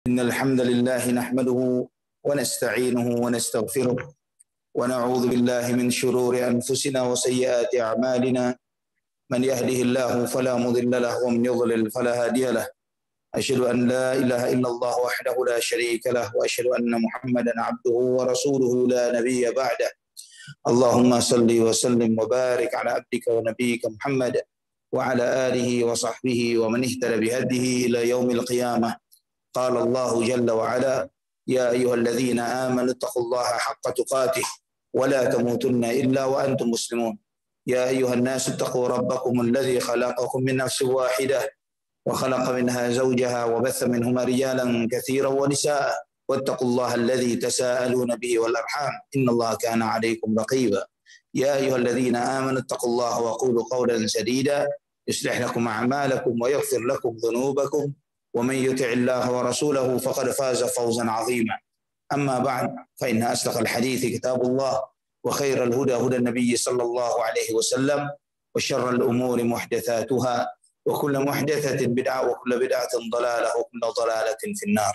إن الحمد لله نحمده ونستعينه ونستغفره ونعوذ بالله من شرور أنفسنا وسيئات أعمالنا من يهده الله فلا مضل له ومن يضلل فلا هادي له أشهد أن لا إله إلا الله وحده لا شريك له وأشهد أن محمدا عبده ورسوله لا نبي بعده اللهم صل وسلم وبارك على عبدك ونبيك محمد وعلى آله وصحبه ومن اهتدى بهديه إلى يوم القيامة. قال الله جل وعلا: يا أيها الذين آمنوا اتقوا الله حق تقاته ولا تموتن إلا وأنتم مسلمون. يا أيها الناس اتقوا ربكم الذي خلقكم من نفس واحدة وخلق منها زوجها وبث منهما رجالا كثيرا ونساء واتقوا الله الذي تساءلون به والأرحام إن الله كان عليكم رقيبا. يا أيها الذين آمنوا اتقوا الله وقولوا قولا سديدا يصلح لكم أعمالكم ويغفر لكم ذنوبكم ومن يطع الله ورسوله فقد فاز فوزا عظيما. أما بعد فإن أصدق الحديث كتاب الله وخير الهدى هدى النبي صلى الله عليه وسلم وشر الأمور محدثاتها وكل محدثة بدعة وكل بدعة ضلالة وكل ضلالة في النار.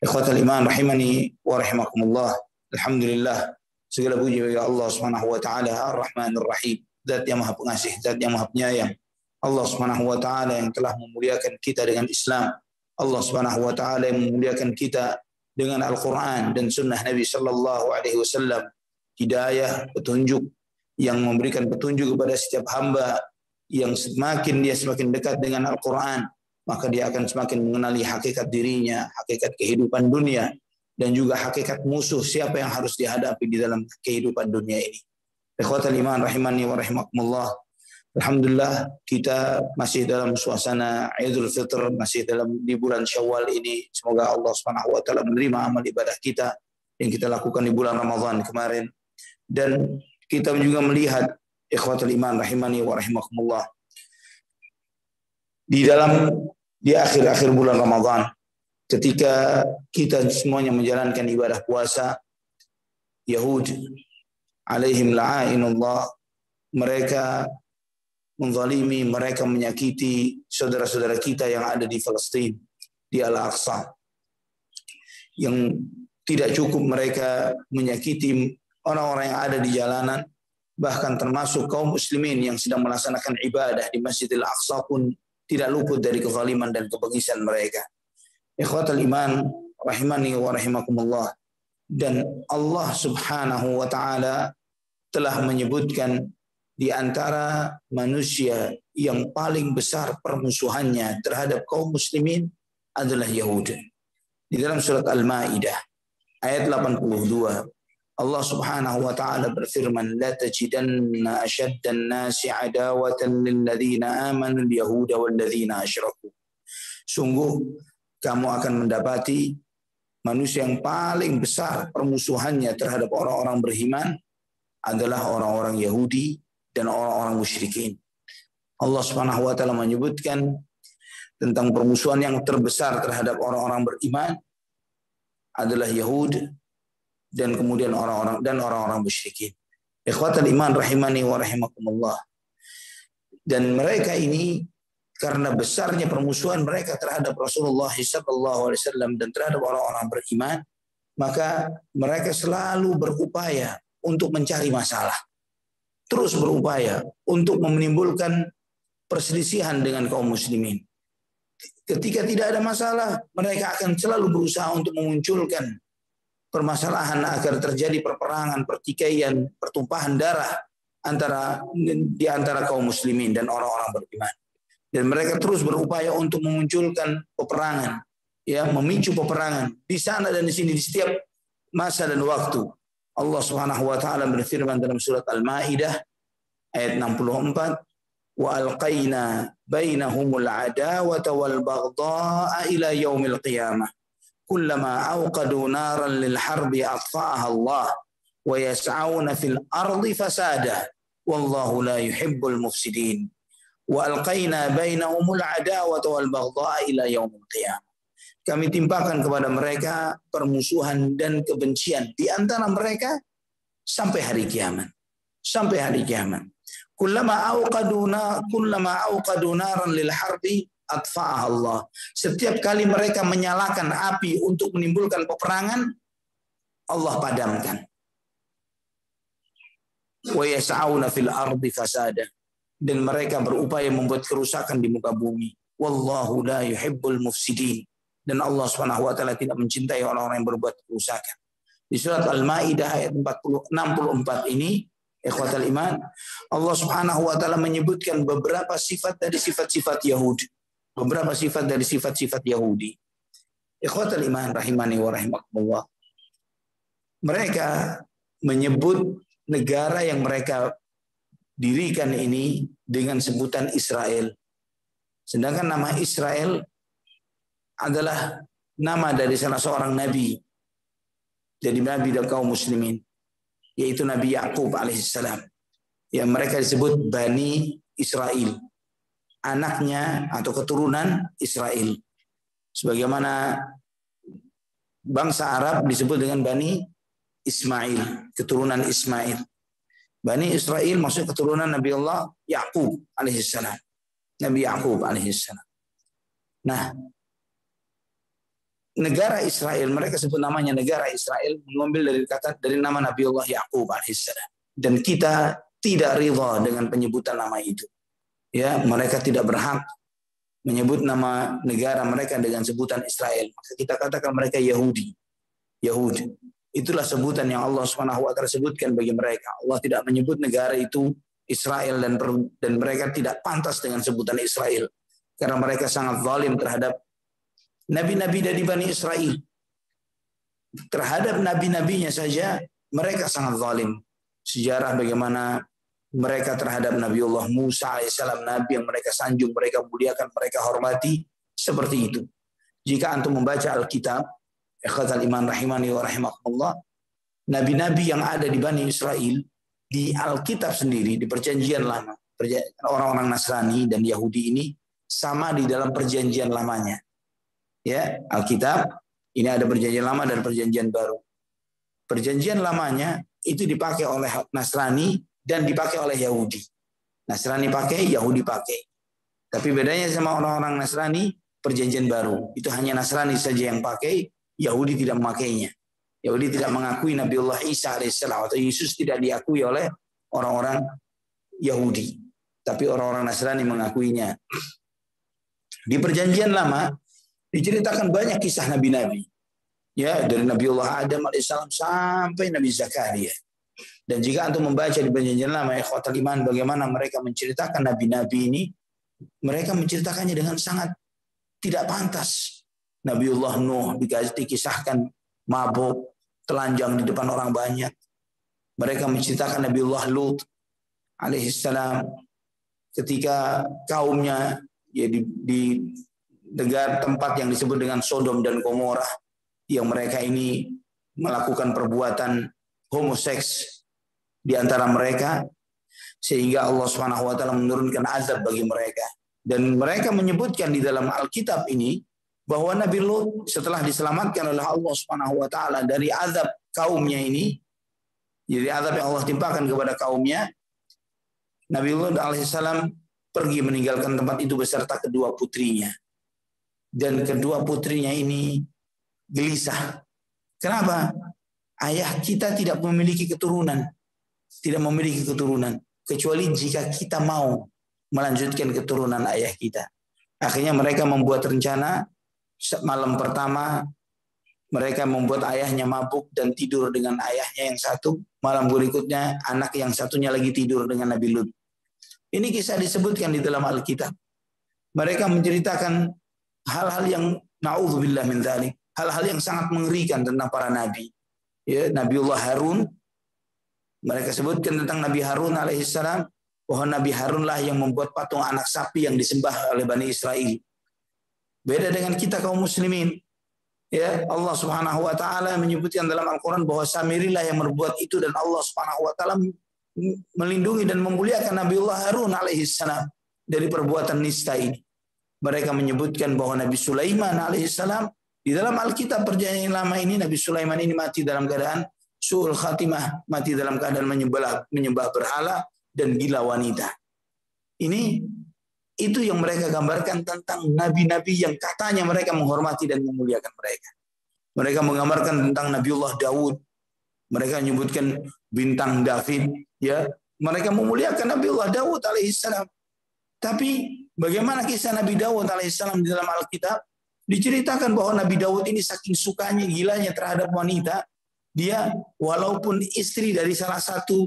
Ikhwatal iman rahimani wa rahimakumullah. Alhamdulillah, segala puji bagi Allah Subhanahu wa taala Ar-Rahmanir Rahim, Zat yang Maha Pengasih, Zat yang Maha Penyayang. Allah Subhanahu wa taala yang telah memuliakan kita dengan Islam. Allah Subhanahu wa taala yang memuliakan kita dengan Al-Qur'an dan sunnah Nabi sallallahu alaihi wasallam. Hidayah, petunjuk yang memberikan petunjuk kepada setiap hamba yang semakin dia semakin dekat dengan Al-Qur'an, maka dia akan semakin mengenali hakikat dirinya, hakikat kehidupan dunia, dan juga hakikat musuh siapa yang harus dihadapi di dalam kehidupan dunia ini. Ikhwatal iman rahimani wa rahimakumullah. Alhamdulillah, kita masih dalam suasana Idul Fitr, masih di bulan Syawal ini. Semoga Allah Subhanahu wa taala menerima amal ibadah kita yang kita lakukan di bulan Ramadan kemarin. Dan kita juga melihat ikhwatul iman rahimani wa rahimakumullah, di akhir-akhir bulan Ramadan, ketika kita semuanya menjalankan ibadah puasa, Yahud alaihim la'inullah, mereka menzalimi, mereka menyakiti saudara-saudara kita yang ada di Palestina, di Al-Aqsa. Yang tidak cukup mereka menyakiti orang-orang yang ada di jalanan, bahkan termasuk kaum muslimin yang sedang melaksanakan ibadah di Masjidil Aqsa pun tidak luput dari kezaliman dan kebengisan mereka. Ikhwatal iman rahimani wa rahimakumullah. Dan Allah Subhanahu wa taala telah menyebutkan di antara manusia yang paling besar permusuhannya terhadap kaum muslimin adalah Yahudi. Di dalam surat Al-Maidah ayat 82, Allah Subhanahu wa taala berfirman, la tajidanna ashaddan nasi adawatan lil ladzina amanu al yahuda wal ladzina asyraku. Sungguh kamu akan mendapati manusia yang paling besar permusuhannya terhadap orang-orang beriman adalah orang-orang Yahudi dan orang-orang musyrikin. Allah Subhanahu wa taala menyebutkan tentang permusuhan yang terbesar terhadap orang-orang beriman adalah Yahud dan kemudian orang-orang musyrikin. Ikhwatal iman rahimani wa rahimakumullah. Dan mereka ini karena besarnya permusuhan mereka terhadap Rasulullah sallallahu alaihi wasallam dan terhadap orang-orang beriman, maka mereka selalu berupaya untuk mencari masalah. Terus berupaya untuk menimbulkan perselisihan dengan kaum muslimin. Ketika tidak ada masalah, mereka akan selalu berusaha untuk memunculkan permasalahan agar terjadi perperangan, pertikaian, pertumpahan darah di antara kaum muslimin dan orang-orang beriman. Dan mereka terus berupaya untuk memunculkan peperangan, ya, memicu peperangan di sana dan di sini di setiap masa dan waktu. Allah Subhanahu wa taala berfirman dalam surat Al-Maidah ayat 64, wa alqaina bainahumul adawata wal baghdha'a ila yaumil qiyamah kullama awqadu naran lil harbi atfa'aha Allah wa yas'auna fil ardi fasada wallahu la yuhibbul mufsidin wa alqaina bainahumul adawata wal baghdha'a ila yaumil qiyamah. Kami timpakan kepada mereka permusuhan dan kebencian di antara mereka sampai hari kiamat. Sampai hari kiamat. Kullama auqadu naran lil harbi atfa'ah Allah. Setiap kali mereka menyalakan api untuk menimbulkan peperangan, Allah padamkan. Wa yas'auna fil ardi fasada. Dan mereka berupaya membuat kerusakan di muka bumi. Wallahu la yuhibbul mufsidin. Dan Allah Subhanahu wa taala tidak mencintai orang-orang yang berbuat kerusakan. Di surat Al-Maidah ayat 64 ini, ikhwatal iman, Allah Subhanahu wa taala menyebutkan beberapa sifat dari sifat-sifat Yahudi. Beberapa sifat dari sifat-sifat Yahudi. Ikhwatal iman rahimani wa rahimakumullah. Mereka menyebut negara yang mereka dirikan ini dengan sebutan Israel. Sedangkan nama Israel adalah nama dari salah seorang nabi. Jadi nabi dan kaum muslimin, yaitu Nabi Yakub alaihissalam. Yang mereka disebut Bani Israel. Anaknya atau keturunan Israel. Sebagaimana bangsa Arab disebut dengan Bani Ismail, keturunan Ismail. Bani Israel maksud keturunan Nabi Allah Yakub alaihissalam. Nabi Yakub alaihissalam. Nah, negara Israel, mereka sebut namanya negara Israel, mengambil dari nama Nabi Allah Yakub alaihissalam. Dan kita tidak ridha dengan penyebutan nama itu. Ya, mereka tidak berhak menyebut nama negara mereka dengan sebutan Israel. Maka kita katakan mereka Yahudi. Yahudi. Itulah sebutan yang Allah Subhanahu wa taala sebutkan bagi mereka. Allah tidak menyebut negara itu Israel dan mereka tidak pantas dengan sebutan Israel karena mereka sangat zalim terhadap nabi-nabi dari Bani Israel. Terhadap nabi-nabinya saja mereka sangat zalim. Sejarah bagaimana mereka terhadap Nabiullah Musa alaihissalam, nabi yang mereka sanjung, mereka muliakan, mereka hormati, seperti itu. Jika antum membaca Alkitab, ikhwatal iman rahimani wa rahimakumullah, nabi-nabi yang ada di Bani Israel di Alkitab sendiri, di perjanjian lama, orang-orang Nasrani dan Yahudi ini sama di dalam perjanjian lamanya. Ya, Alkitab ini ada perjanjian lama dan perjanjian baru. Perjanjian lamanya itu dipakai oleh Nasrani dan dipakai oleh Yahudi. Nasrani pakai, Yahudi pakai. Tapi bedanya sama orang-orang Nasrani, perjanjian baru itu hanya Nasrani saja yang pakai, Yahudi tidak memakainya. Yahudi tidak mengakui Nabiullah Isa alaihissalam atau Yesus tidak diakui oleh orang-orang Yahudi. Tapi orang-orang Nasrani mengakuinya. Di perjanjian lama diceritakan banyak kisah nabi-nabi. Ya, dari Nabiullah Adam alaihissalam sampai Nabi Zakaria. Dan jika antum membaca di perjanjian lama, ikhwatal iman, bagaimana mereka menceritakan nabi-nabi ini, mereka menceritakannya dengan sangat tidak pantas. Nabiullah Nuh dikisahkan mabuk, telanjang di depan orang banyak. Mereka menceritakan Nabiullah Lut alaihissalam ketika kaumnya ya, di negara tempat yang disebut dengan Sodom dan Gomora, yang mereka ini melakukan perbuatan homoseks di antara mereka, sehingga Allah Subhanahu wa taala menurunkan azab bagi mereka. Dan mereka menyebutkan di dalam Alkitab ini bahwa Nabi Lut setelah diselamatkan oleh Allah Subhanahu wa taala dari azab kaumnya ini, jadi azab yang Allah timpakan kepada kaumnya, Nabi Lut alaihissalam pergi meninggalkan tempat itu beserta kedua putrinya. Dan kedua putrinya ini gelisah. Kenapa? Ayah kita tidak memiliki keturunan. Tidak memiliki keturunan. Kecuali jika kita mau melanjutkan keturunan ayah kita. Akhirnya mereka membuat rencana. Malam pertama mereka membuat ayahnya mabuk dan tidur dengan ayahnya yang satu. Malam berikutnya anak yang satunya lagi tidur dengan Nabi Lut. Ini kisah disebutkan di dalam Alkitab. Mereka menceritakan hal-hal yang na'udzubillah min dzalik, hal-hal yang sangat mengerikan tentang para nabi. Ya, Nabiullah Harun, mereka sebutkan tentang Nabi Harun alaihissalam bahwa Nabi Harunlah yang membuat patung anak sapi yang disembah oleh Bani Israel. Beda dengan kita kaum muslimin. Ya, Allah Subhanahu wa taala menyebutkan dalam Al-Qur'an bahwa Samirilah yang berbuat itu, dan Allah Subhanahu wa taala melindungi dan memuliakan Nabiullah Harun alaihissalam dari perbuatan nista ini. Mereka menyebutkan bahwa Nabi Sulaiman alaihissalam di dalam Alkitab perjanjian lama ini, Nabi Sulaiman ini mati dalam keadaan su'ul khatimah, mati dalam keadaan menyembah berhala dan gila wanita. Ini Itu yang mereka gambarkan tentang nabi-nabi yang katanya mereka menghormati dan memuliakan mereka. Mereka menggambarkan tentang Nabiullah Daud. Mereka menyebutkan bintang David. Ya, mereka memuliakan Nabiullah Daud alaihissalam. Tapi bagaimana kisah Nabi Daud alaihissalam di dalam Alkitab? Diceritakan bahwa Nabi Daud ini saking sukanya, gilanya terhadap wanita, dia walaupun istri dari salah satu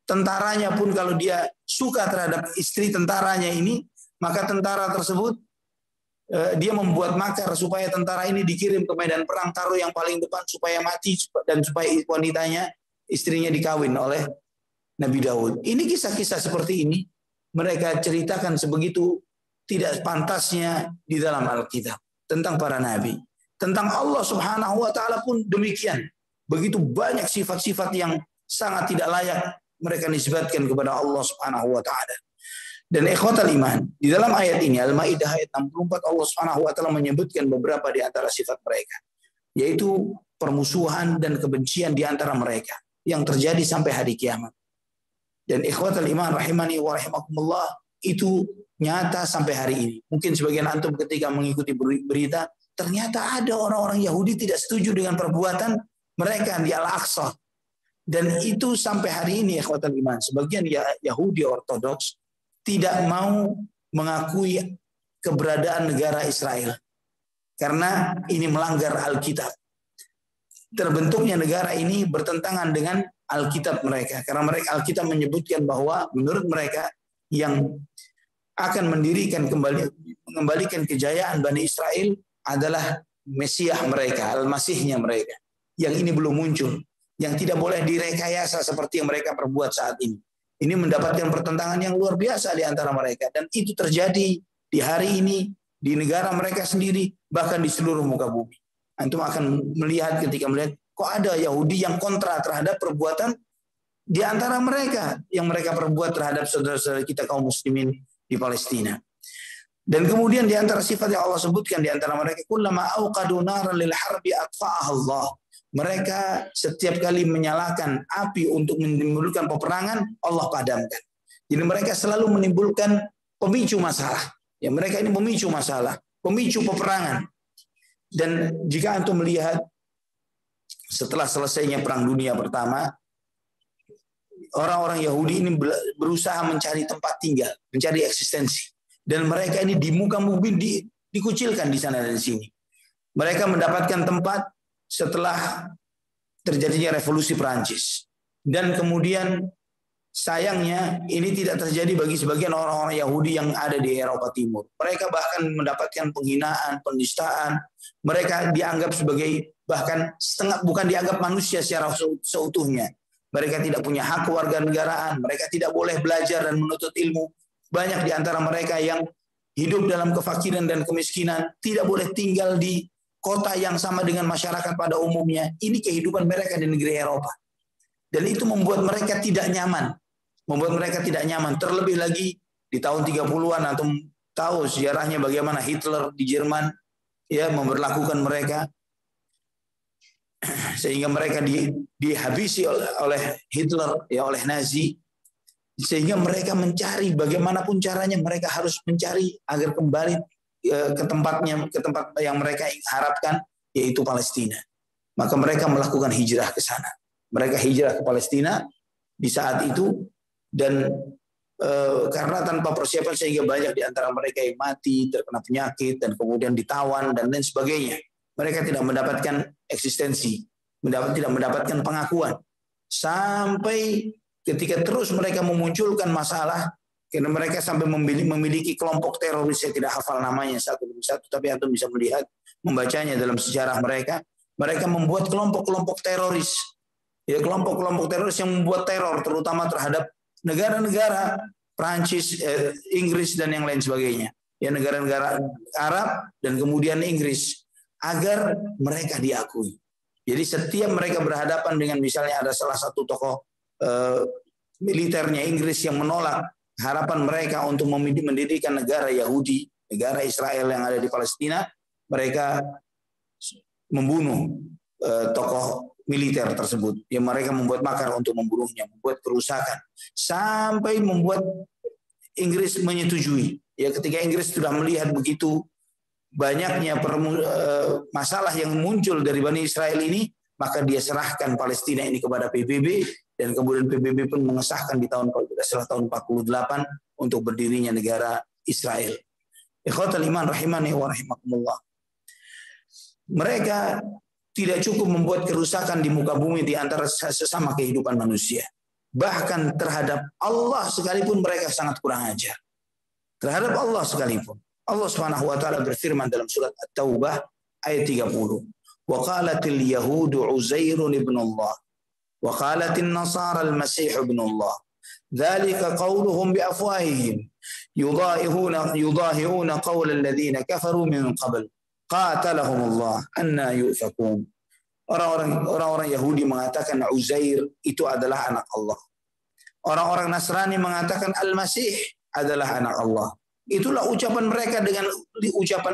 tentaranya pun kalau dia suka terhadap istri tentaranya ini, maka tentara tersebut dia membuat makar supaya tentara ini dikirim ke medan perang, taruh yang paling depan supaya mati dan supaya wanitanya, istrinya dikawin oleh Nabi Daud. Ini kisah-kisah seperti ini mereka ceritakan sebegitu tidak pantasnya di dalam Alkitab tentang para nabi. Tentang Allah Subhanahu wa taala pun demikian. Begitu banyak sifat-sifat yang sangat tidak layak mereka nisbatkan kepada Allah Subhanahu wa taala. Dan ikhwatal iman, di dalam ayat ini Al-Maidah ayat 64 Allah Subhanahu wa taala menyebutkan beberapa di antara sifat mereka, yaitu permusuhan dan kebencian di antara mereka yang terjadi sampai hari kiamat. Dan ikhwatal iman rahimani wa rahimakumullah, itu nyata sampai hari ini. Mungkin sebagian antum ketika mengikuti berita, ternyata ada orang-orang Yahudi tidak setuju dengan perbuatan mereka di Al-Aqsa. Dan itu sampai hari ini ikhwatal iman, sebagian Yahudi Ortodoks tidak mau mengakui keberadaan negara Israel karena ini melanggar Alkitab. Terbentuknya negara ini bertentangan dengan Alkitab mereka, karena mereka Alkitab menyebutkan bahwa menurut mereka yang akan mengembalikan kejayaan Bani Israel adalah Mesias mereka, Al-Masihnya mereka. Yang ini belum muncul, yang tidak boleh direkayasa seperti yang mereka perbuat saat ini. Ini mendapatkan pertentangan yang luar biasa di antara mereka, dan itu terjadi di hari ini di negara mereka sendiri, bahkan di seluruh muka bumi. Antum akan melihat ketika melihat kok ada Yahudi yang kontra terhadap perbuatan di antara mereka yang mereka perbuat terhadap saudara-saudara kita kaum muslimin di Palestina. Dan kemudian di antara sifat yang Allah sebutkan di antara mereka, kullama auqadu naran lil harbi atfa'aha Allah. Mereka setiap kali menyalakan api untuk menimbulkan peperangan, Allah padamkan. Jadi mereka selalu menimbulkan pemicu masalah. Ya, mereka ini pemicu masalah, pemicu peperangan. Dan jika antum melihat setelah selesainya Perang Dunia Pertama, orang-orang Yahudi ini berusaha mencari tempat tinggal, mencari eksistensi. Dan mereka ini di muka bumi dikucilkan di sana dan di sini. Mereka mendapatkan tempat setelah terjadinya revolusi Perancis. Dan kemudian sayangnya ini tidak terjadi bagi sebagian orang-orang Yahudi yang ada di Eropa Timur. Mereka bahkan mendapatkan penghinaan, penistaan. Mereka dianggap sebagai bahkan bukan dianggap manusia secara seutuhnya. Mereka tidak punya hak kewarganegaraan, mereka tidak boleh belajar dan menuntut ilmu. Banyak di antara mereka yang hidup dalam kefakiran dan kemiskinan, tidak boleh tinggal di kota yang sama dengan masyarakat pada umumnya. Ini kehidupan mereka di negeri Eropa. Dan itu membuat mereka tidak nyaman. Terlebih lagi di tahun 30-an, atau tahu sejarahnya bagaimana Hitler di Jerman ya memberlakukan mereka sehingga mereka dihabisi oleh Hitler, ya, oleh Nazi, sehingga mereka mencari bagaimanapun caranya mereka harus mencari agar kembali ke tempat yang mereka harapkan, yaitu Palestina. Maka mereka melakukan hijrah ke sana. Mereka hijrah ke Palestina di saat itu, dan karena tanpa persiapan sehingga banyak di antara mereka yang mati, terkena penyakit, dan kemudian ditawan dan lain sebagainya. Mereka tidak mendapatkan eksistensi, tidak mendapatkan pengakuan. Sampai ketika terus mereka memunculkan masalah, karena mereka sampai memiliki kelompok teroris, saya tidak hafal namanya satu demi satu, tapi antum bisa melihat, membacanya dalam sejarah mereka. Mereka membuat kelompok-kelompok teroris. Ya, kelompok-kelompok teroris yang membuat teror terutama terhadap negara-negara Prancis, Inggris dan yang lain sebagainya. Ya, negara-negara Arab dan kemudian Inggris, agar mereka diakui. Jadi setiap mereka berhadapan dengan misalnya ada salah satu tokoh militernya Inggris yang menolak harapan mereka untuk mendirikan negara Yahudi, negara Israel yang ada di Palestina, mereka membunuh tokoh militer tersebut. Yang mereka membuat makar untuk membunuhnya, membuat kerusakan, sampai membuat Inggris menyetujui. Ya, ketika Inggris sudah melihat begitu banyaknya masalah yang muncul dari Bani Israel ini, maka dia serahkan Palestina ini kepada PBB, dan kemudian PBB pun mengesahkan di setelah tahun 48 untuk berdirinya negara Israel. Ikhwatal iman rahimani wa rahimakumullah. Mereka tidak cukup membuat kerusakan di muka bumi di antara sesama kehidupan manusia. Bahkan terhadap Allah sekalipun mereka sangat kurang ajar. Terhadap Allah sekalipun. Allah Subhanahu wa taala berfirman dalam surat At-Taubah ayat 30. Wa qalatil yahudu Uzairun ibn Allah. Wa qalatin nasara al-Masih ibn Allah. Dzalika qauluhum bi afwahihim yudahiuna qaul alladziina kafaru min qabl. Qatalahumullah anna yufakun. Orang-orang Yahudi mengatakan Uzair itu adalah anak Allah. Orang-orang Nasrani mengatakan Al-Masih adalah anak Allah. Itulah ucapan mereka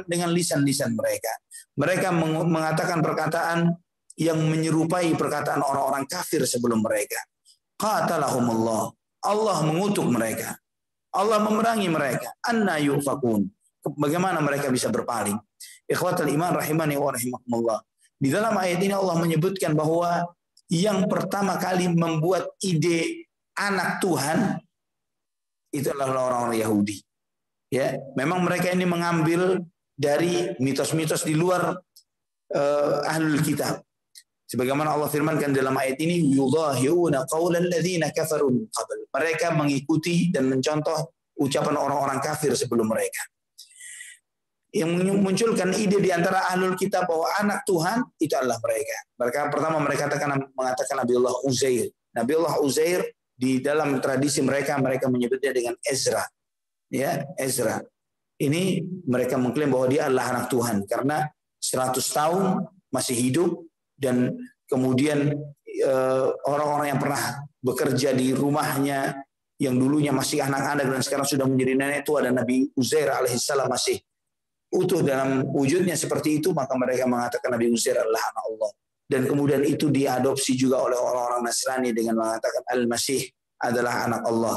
dengan lisan-lisan mereka. Mereka mengatakan perkataan yang menyerupai perkataan orang-orang kafir sebelum mereka. Qatalahumullah. Allah mengutuk mereka. Allah memerangi mereka. Anna yufakun. Bagaimana mereka bisa berpaling? Ikhwatal iman rahimani wa rahimakumullah. Di dalam ayat ini Allah menyebutkan bahwa yang pertama kali membuat ide anak Tuhan itu adalah orang-orang Yahudi. Ya, memang mereka ini mengambil dari mitos-mitos di luar ahlul kitab. Sebagaimana Allah firmankan dalam ayat ini, yudahiuna qaulal ladzina kafaru min qabl. Mereka mengikuti dan mencontoh ucapan orang-orang kafir sebelum mereka. Yang memunculkan ide di antara ahlul kitab bahwa anak Tuhan itu adalah mereka. Mereka pertama mengatakan Nabiullah Uzair. Nabiullah Uzair di dalam tradisi mereka menyebutnya dengan Ezra. Ya, Ezra. Ini mereka mengklaim bahwa dia adalah anak Tuhan karena 100 tahun masih hidup, dan kemudian orang-orang yang pernah bekerja di rumahnya yang dulunya masih anak-anak dan sekarang sudah menjadi nenek, itu ada Nabi Uzair alaihissalam masih utuh dalam wujudnya seperti itu, maka mereka mengatakan Nabi Uzair adalah anak Allah. Dan kemudian itu diadopsi juga oleh orang-orang Nasrani dengan mengatakan Al-Masih adalah anak Allah.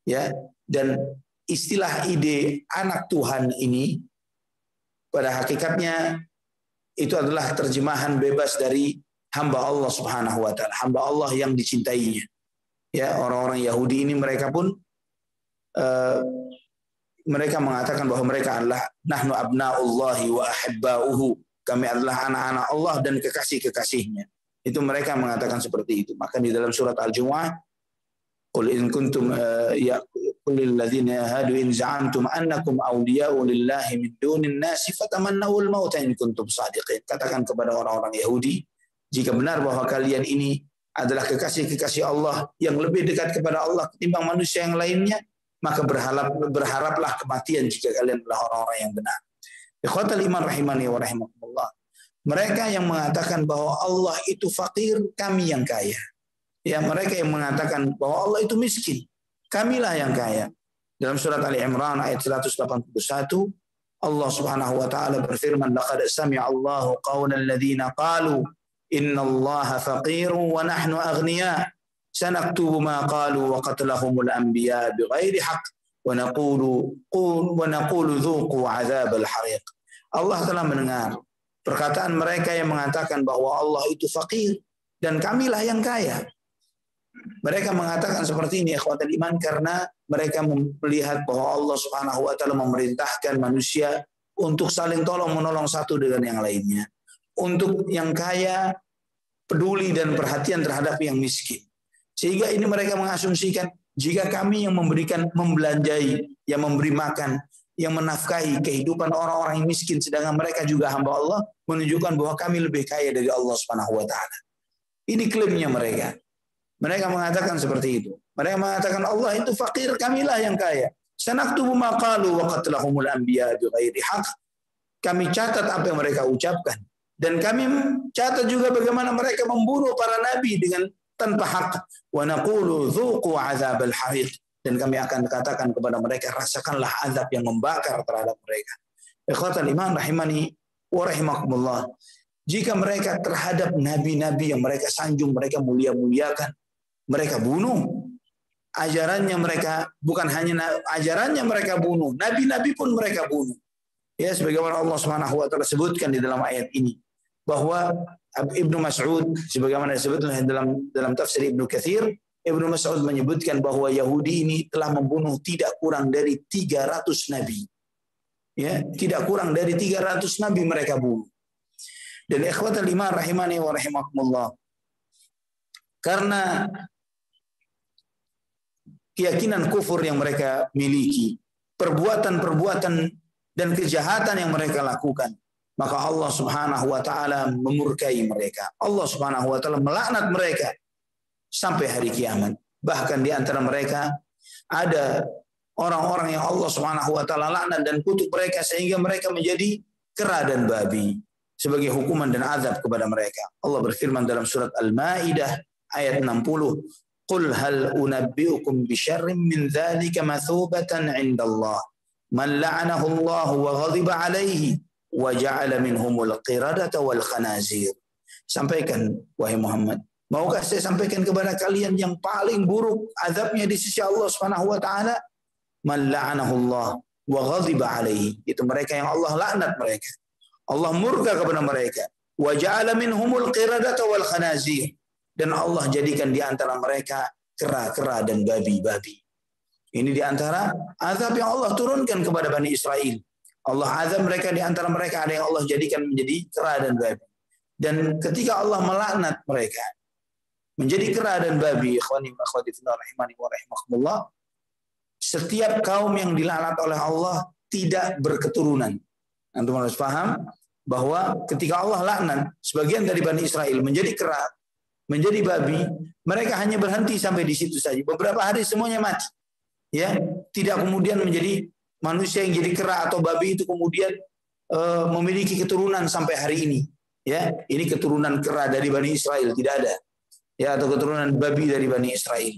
Ya, dan istilah ide anak Tuhan ini pada hakikatnya itu adalah terjemahan bebas dari hamba Allah Subhanahu wa taala, hamba Allah yang dicintainya. Ya, orang-orang Yahudi ini mereka pun mereka mengatakan bahwa mereka adalah nahnu abnaullahi wa ahibbauhu. Kami adalah anak-anak Allah dan kekasih-kekasihnya. Itu mereka mengatakan seperti itu. Maka di dalam surat Al-Jumu'ah, qul in kuntum qul lil ladzina hadu in za'antum annakum awliya'u lillahi min dunin nasi fatamannawul mauta in kuntum shadiqin. Katakan kepada orang-orang Yahudi, jika benar bahwa kalian ini adalah kekasih-kekasih Allah yang lebih dekat kepada Allah ketimbang manusia yang lainnya, maka berharaplah kematian jika kalian adalah orang-orang yang benar. Ikhwatal iman rahimani wa rahimakumullah. Mereka yang mengatakan bahwa Allah itu fakir, kami yang kaya. Ya, mereka yang mengatakan bahwa Allah itu miskin, kamilah yang kaya. Dalam surat Ali Imran ayat 181, Allah Subhanahu wa taala berfirman, laqad sami'a Allahu qaulal ladzina qalu innallaha faqirun wa nahnu aghniya. Sanaktubu ma qalu wa qatlahumul anbiya bighairi haqq wa naqulu dhuqu 'adzabal hariq. Allah telah mendengar perkataan mereka yang mengatakan bahwa Allah itu fakir dan kamilah yang kaya. Mereka mengatakan seperti ini ikhwatul iman karena mereka melihat bahwa Allah Subhanahu wa taala memerintahkan manusia untuk saling tolong menolong satu dengan yang lainnya. Untuk yang kaya peduli dan perhatian terhadap yang miskin. Sehingga ini mereka mengasumsikan jika kami yang membelanjai, yang memberi makan, yang menafkahi kehidupan orang-orang yang miskin, sedangkan mereka juga hamba Allah, menunjukkan bahwa kami lebih kaya dari Allah Subhanahu wa taala. Ini klaimnya mereka. Mereka mengatakan seperti itu. Mereka mengatakan Allah itu fakir, kamilah yang kaya. Sanaktubu ma qalu wa qatlahumul anbiya bighairi haqq. Kami catat apa yang mereka ucapkan, dan kami catat juga bagaimana mereka membunuh para nabi dengan tanpa hak. Wa naqulu dzuqu 'adzabal hariq, dan kami akan katakan kepada mereka, rasakanlah azab yang membakar terhadap mereka. Ikhwatal iman rahimani wa rahimakumullah. Jika mereka terhadap nabi-nabi yang mereka sanjung, mereka mulia-muliakan, mereka bunuh, ajarannya mereka, bukan hanya ajarannya mereka bunuh, nabi-nabi pun mereka bunuh. Ya, sebagaimana Allah Subhanahu wa taala sebutkan di dalam ayat ini bahwa Ibnu Mas'ud sebagaimana disebutkan dalam tafsir Ibnu Katsir, Ibnu Mas'ud menyebutkan bahwa Yahudi ini telah membunuh tidak kurang dari 300 nabi. Ya, tidak kurang dari 300 nabi mereka bunuh. Dan ikhwatal iman rahimani wa rahimakumullah, karena keyakinan kufur yang mereka miliki, perbuatan-perbuatan dan kejahatan yang mereka lakukan, maka Allah Subhanahu wa taala memurkai mereka. Allah Subhanahu wa taala melaknat mereka sampai hari kiamat. Bahkan di antara mereka ada orang-orang yang Allah Subhanahu wa taala laknat dan kutuk mereka sehingga mereka menjadi kera dan babi sebagai hukuman dan azab kepada mereka. Allah berfirman dalam surat Al-Maidah ayat 60, "Qul hal unabbiukum bi syarrin min dzalika mathubatan 'indallah man la'anahu Allah wa ghadiba 'alaihi wa ja'ala minhumul qiradata wal khanazir." Sampaikan wahai Muhammad, maukah saya sampaikan kepada kalian yang paling buruk azabnya di sisi Allah Subhanahu wa taala? Man la'anahu Allah wa ghadiba 'alaihi, itu mereka yang Allah laknat mereka. Allah murka kepada mereka. Wa ja'ala minhumul qiradata wal khanazir, dan Allah jadikan di antara mereka kera-kera dan babi-babi. Ini di antara azab yang Allah turunkan kepada Bani Israel. Allah azab mereka, di antara mereka ada yang Allah jadikan menjadi kera dan babi. Dan ketika Allah melaknat mereka menjadi kera dan babi, ikhwani wa akhwati fillah rahimani wa rahimakumullah, setiap kaum yang dilaknat oleh Allah tidak berketurunan. Antum harus paham bahwa ketika Allah laknat sebagian dari Bani Israel menjadi kera, menjadi babi, mereka hanya berhenti sampai di situ saja. Beberapa hari semuanya mati. Ya, tidak kemudian menjadi manusia yang jadi kera atau babi itu kemudian memiliki keturunan sampai hari ini. Ya, ini keturunan kera dari Bani Israel tidak ada. Ya, atau keturunan babi dari Bani Israel.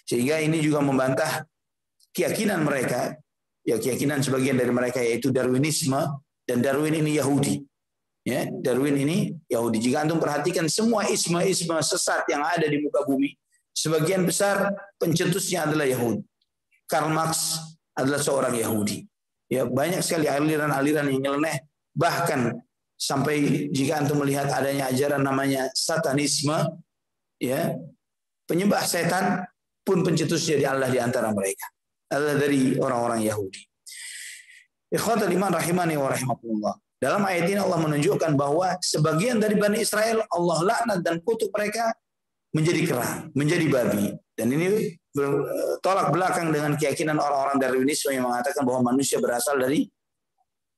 Sehingga ini juga membantah keyakinan mereka, ya keyakinan sebagian dari mereka yaitu Darwinisme, dan Darwin ini Yahudi. Ya, Darwin ini Yahudi. Jika antum perhatikan semua isme-isme sesat yang ada di muka bumi, sebagian besar pencetusnya adalah Yahudi. Karl Marx adalah seorang Yahudi. Ya, banyak sekali aliran-aliran yang nyeleneh, bahkan sampai jika antum melihat adanya ajaran namanya satanisme, ya, penyembah setan pun pencetusnya Allah di antara mereka adalah dari orang-orang Yahudi. Ikhwatal iman rahimani wa rahimakumullah. Dalam ayat ini Allah menunjukkan bahwa sebagian dari Bani Israel Allah laknat dan kutuk mereka menjadi kera, menjadi babi. Dan ini bertolak belakang dengan keyakinan orang-orang Darwinisme yang mengatakan bahwa manusia berasal dari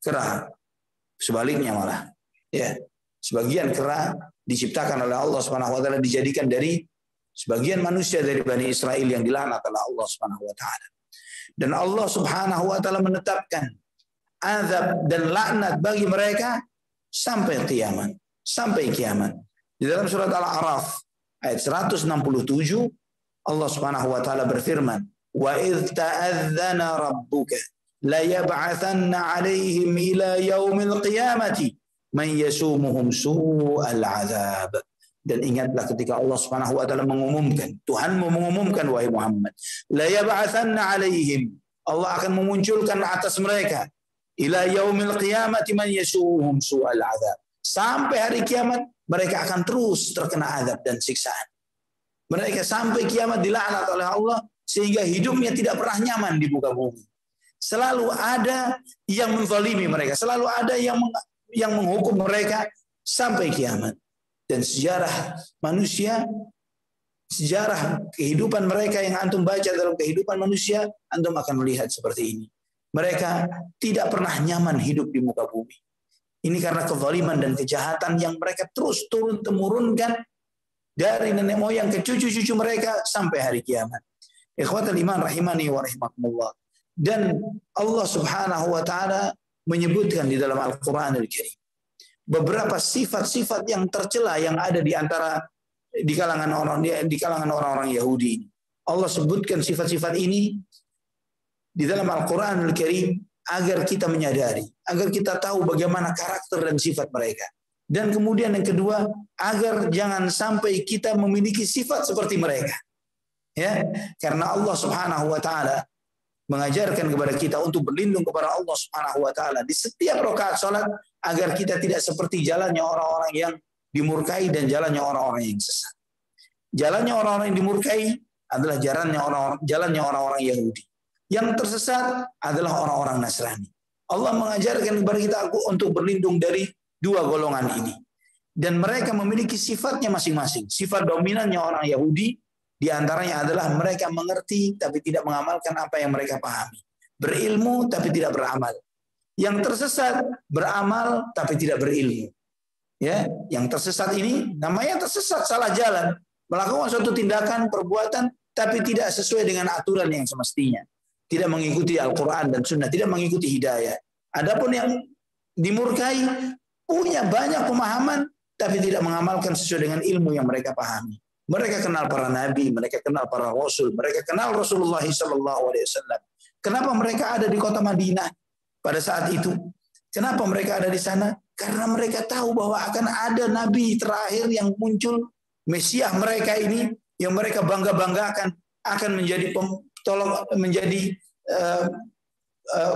kera. Sebaliknya malah, ya, sebagian kera diciptakan oleh Allah Subhanahu wa taala, dijadikan dari sebagian manusia dari Bani Israel yang dilaknat oleh Allah Subhanahu wa taala. Dan Allah Subhanahu wa taala menetapkan azab dan laknat bagi mereka sampai kiamat, sampai kiamat. Di dalam surat Al-A'raf ayat 167 Allah Subhanahu wa taala berfirman, "Wa idz ta'adzana rabbuka la yab'atsanna 'alaihim ila yaumil qiyamati man yasumuhum su'al 'adzab." Dan ingatlah ketika Allah Subhanahu wa taala mengumumkan, Tuhanmu mengumumkan wahai Muhammad, la yab'atsanna 'alaihim, Allah akan memunculkan atas mereka ila yaumil qiyamati man yasumuhum su'al 'adzab. Sampai hari kiamat mereka akan terus terkena azab dan siksaan. Mereka sampai kiamat dilaknat oleh Allah sehingga hidupnya tidak pernah nyaman di muka bumi. Selalu ada yang menzalimi mereka, selalu ada yang menghukum mereka sampai kiamat. Dan sejarah manusia, sejarah kehidupan mereka yang antum baca dalam kehidupan manusia, antum akan melihat seperti ini. Mereka tidak pernah nyaman hidup di muka bumi. Ini karena kezaliman dan kejahatan yang mereka terus turun-temurunkan dari nenek moyang ke cucu-cucu mereka sampai hari kiamat. Ikhwatal iman rahimani wa rahimakumullah. Dan Allah Subhanahu wa taala menyebutkan di dalam Al-Qur'anul Karim beberapa sifat-sifat yang tercela yang ada di antara di kalangan orang-orang Yahudi ini. Allah sebutkan sifat-sifat ini di dalam Al-Qur'anul Karim agar kita menyadari, agar kita tahu bagaimana karakter dan sifat mereka. Dan kemudian yang kedua, agar jangan sampai kita memiliki sifat seperti mereka. Ya, karena Allah Subhanahu wa taala mengajarkan kepada kita untuk berlindung kepada Allah Subhanahu wa taala di setiap rakaat salat agar kita tidak seperti jalannya orang-orang yang dimurkai dan jalannya orang-orang yang sesat. Jalannya orang-orang yang dimurkai adalah jalannya orang-orang Yahudi. Yang tersesat adalah orang-orang Nasrani. Allah mengajarkan kepada kita untuk berlindung dari dua golongan ini. Dan mereka memiliki sifatnya masing-masing. Sifat dominannya orang Yahudi di antaranya adalah mereka mengerti tapi tidak mengamalkan apa yang mereka pahami. Berilmu tapi tidak beramal. Yang tersesat beramal tapi tidak berilmu. Ya, yang tersesat ini namanya tersesat, salah jalan, melakukan suatu tindakan, perbuatan tapi tidak sesuai dengan aturan yang semestinya. Tidak mengikuti Al-Qur'an dan Sunnah, tidak mengikuti hidayah. Adapun yang dimurkai punya banyak pemahaman tapi tidak mengamalkan sesuai dengan ilmu yang mereka pahami. Mereka kenal para nabi, mereka kenal para rasul, mereka kenal Rasulullah SAW. Kenapa mereka ada di kota Madinah pada saat itu? Kenapa mereka ada di sana? Karena mereka tahu bahwa akan ada nabi terakhir yang muncul, Mesias mereka ini yang mereka bangga-banggakan akan menjadi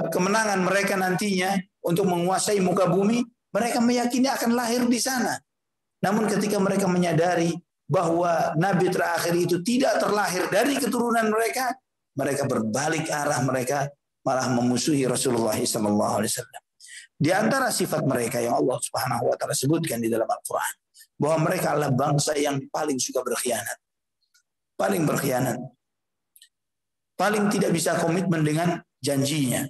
kemenangan mereka nantinya untuk menguasai muka bumi. Mereka meyakini akan lahir di sana. Namun ketika mereka menyadari bahwa nabi terakhir itu tidak terlahir dari keturunan mereka, mereka berbalik arah, mereka malah memusuhi Rasulullah SAW. Di antara sifat mereka yang Allah Subhanahu wa taala sebutkan di dalam Al-Qur'an, bahwa mereka adalah bangsa yang paling suka berkhianat. Paling berkhianat. Paling tidak bisa komitmen dengan janjinya.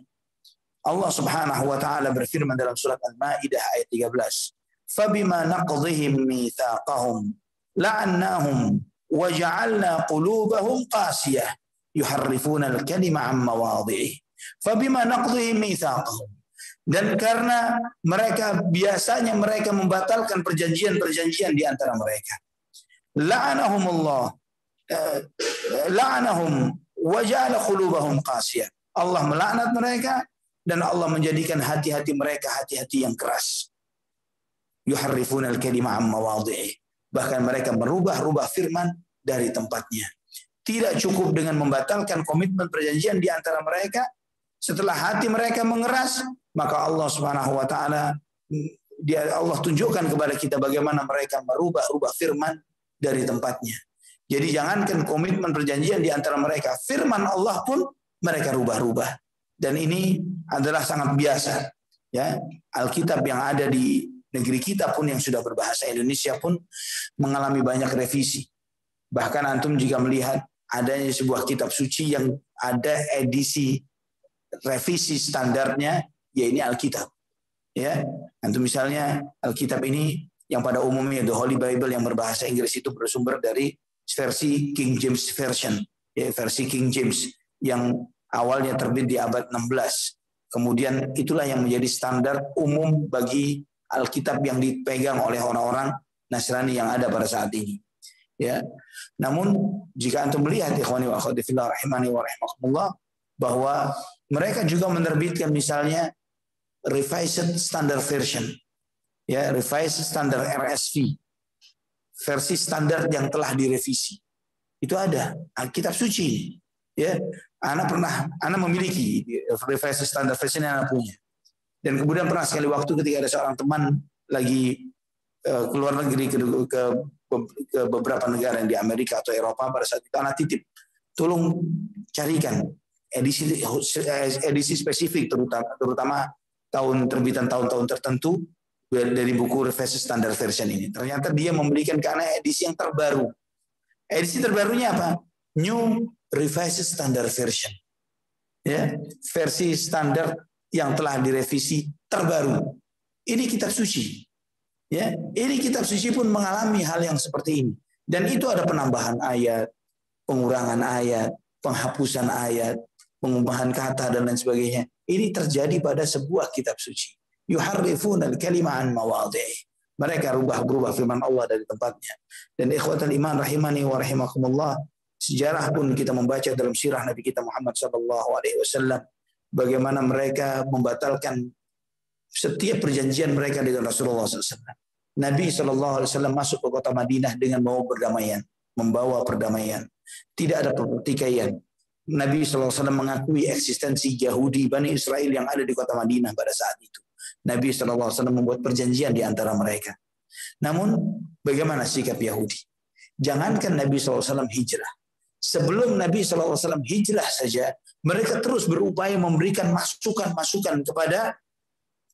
Allah Subhanahu wa taala berfirman dalam surat Al-Maidah ayat 13, "Fabima naqdhihim mitsaqahum la'annahum wa ja'alna qulubahum qasiyah yuharrifuna al-kalima 'an mawadhi'i." Fabima naqdhihim mitsaqahum. Dan karena mereka biasanya mereka membatalkan perjanjian-perjanjian di antara mereka. La'anahumullah. La'anahum wa ja'ala qulubahum qasiyah. Allah melaknat mereka dan Allah menjadikan hati-hati mereka hati-hati yang keras. Yuharrifuna al-kalima 'an mawadhi'i. Bahkan mereka merubah-rubah firman dari tempatnya. Tidak cukup dengan membatalkan komitmen perjanjian di antara mereka, setelah hati mereka mengeras, maka Allah Subhanahu wa taala Allah tunjukkan kepada kita bagaimana mereka merubah-rubah firman dari tempatnya. Jadi jangankan komitmen perjanjian di antara mereka, firman Allah pun mereka rubah-rubah. Dan ini adalah sangat biasa. Ya, Alkitab yang ada di negeri kita pun yang sudah berbahasa Indonesia pun mengalami banyak revisi. Bahkan antum jika melihat adanya sebuah kitab suci yang ada edisi revisi standarnya, ya ini Alkitab. Ya, antum misalnya Alkitab ini yang pada umumnya The Holy Bible yang berbahasa Inggris itu bersumber dari versi King James Version, ya, versi King James yang awalnya terbit di abad 16. Kemudian itulah yang menjadi standar umum bagi Alkitab yang dipegang oleh orang-orang Nasrani yang ada pada saat ini. Ya. Namun jika antum melihat ikhwani wa akhwati fillah rahimani wa rahimakumullah, bahwa mereka juga menerbitkan misalnya Revised Standard Version, ya, Revised Standard RSV, versi standar yang telah direvisi. Itu ada Alkitab suci. Ya, Ana memiliki Revised Standard Version yang Ana punya. Dan kemudian pernah sekali waktu ketika ada seorang teman lagi keluar negeri ke beberapa negara yang di Amerika atau Eropa, pada saat itu anak titip, tolong carikan edisi spesifik terutama terbitan tahun-tahun tertentu dari buku Revised Standard Version ini. Ternyata dia memberikan ke anak edisi yang terbaru. Edisi terbarunya apa? New Revised Standard Version. Ya, versi standar yang telah direvisi terbaru. Ini kitab suci. Ya, ini kitab suci pun mengalami hal yang seperti ini. Dan itu ada penambahan ayat, pengurangan ayat, penghapusan ayat, pengubahan kata dan lain sebagainya. Ini terjadi pada sebuah kitab suci. Yuharrifuna al-kalima 'an mawadhi'i. Mereka rubah-rubah firman Allah dari tempatnya. Dan ikhwatal iman rahimani wa rahimakumullah, sejarah pun kita membaca dalam sirah Nabi kita Muhammad SAW, bagaimana mereka membatalkan setiap perjanjian mereka dengan Rasulullah SAW. Nabi SAW masuk ke kota Madinah dengan membawa perdamaian. Tidak ada pertikaian. Nabi SAW mengakui eksistensi Yahudi Bani Israel yang ada di kota Madinah pada saat itu. Nabi SAW membuat perjanjian di antara mereka. Namun bagaimana sikap Yahudi? Jangankan Nabi SAW hijrah. Sebelum Nabi SAW hijrah saja, mereka terus berupaya memberikan masukan-masukan kepada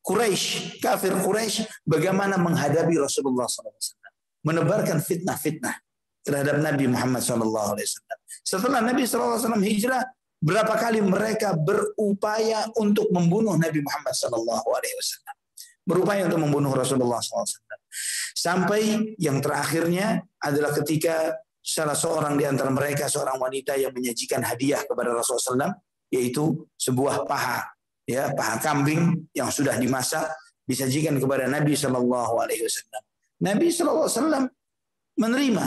Quraisy, kafir Quraisy, bagaimana menghadapi Rasulullah SAW. Menebarkan fitnah-fitnah terhadap Nabi Muhammad SAW. Setelah Nabi SAW hijrah, berapa kali mereka berupaya untuk membunuh Nabi Muhammad SAW. Berupaya untuk membunuh Rasulullah SAW. Sampai yang terakhirnya adalah ketika salah seorang di antara mereka, seorang wanita yang menyajikan hadiah kepada Rasulullah SAW, yaitu sebuah paha, ya, paha kambing yang sudah dimasak, disajikan kepada Nabi SAW. Nabi SAW menerima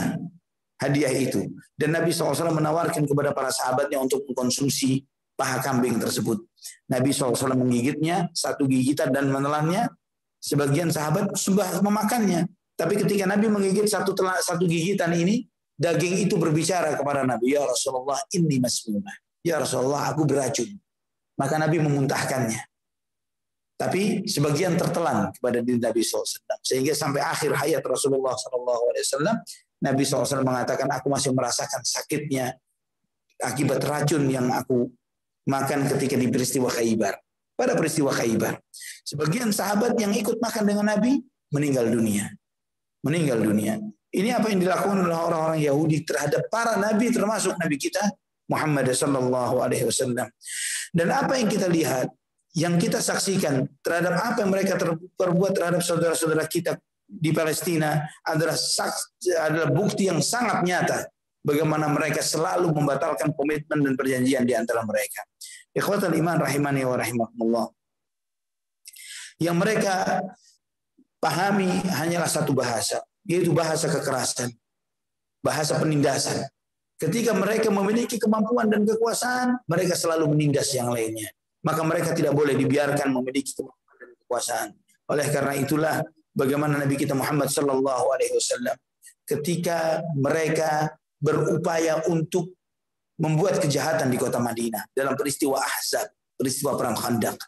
hadiah itu. Dan Nabi SAW menawarkan kepada para sahabatnya untuk mengkonsumsi paha kambing tersebut. Nabi SAW menggigitnya, satu gigitan dan menelannya. Sebagian sahabat sudah memakannya. Tapi ketika Nabi menggigit satu gigitan ini, daging itu berbicara kepada Nabi, "Ya Rasulullah, inni masmumah." "Ya Rasulullah, aku beracun." Maka Nabi memuntahkannya. Tapi sebagian tertelan kepada diri Nabi SAW. Sehingga sampai akhir hayat Rasulullah SAW, Nabi SAW mengatakan, "Aku masih merasakan sakitnya akibat racun yang aku makan ketika di peristiwa Khaybar." Pada peristiwa Khaybar, sebagian sahabat yang ikut makan dengan Nabi meninggal dunia. Meninggal dunia. Ini apa yang dilakukan oleh orang-orang Yahudi terhadap para nabi, termasuk Nabi kita Muhammad SAW. Dan apa yang kita lihat, yang kita saksikan terhadap apa yang mereka perbuat terhadap saudara-saudara kita di Palestina adalah bukti yang sangat nyata bagaimana mereka selalu membatalkan komitmen dan perjanjian di antara mereka. Ikhwatul iman rahimani wa rahimakumullah. Yang mereka pahami hanyalah satu bahasa, yaitu bahasa kekerasan, bahasa penindasan. Ketika mereka memiliki kemampuan dan kekuasaan, mereka selalu menindas yang lainnya. Maka mereka tidak boleh dibiarkan memiliki kemampuan dan kekuasaan. Oleh karena itulah bagaimana Nabi kita Muhammad SAW ketika mereka berupaya untuk membuat kejahatan di kota Madinah dalam peristiwa Ahzab, peristiwa perang Khandaq.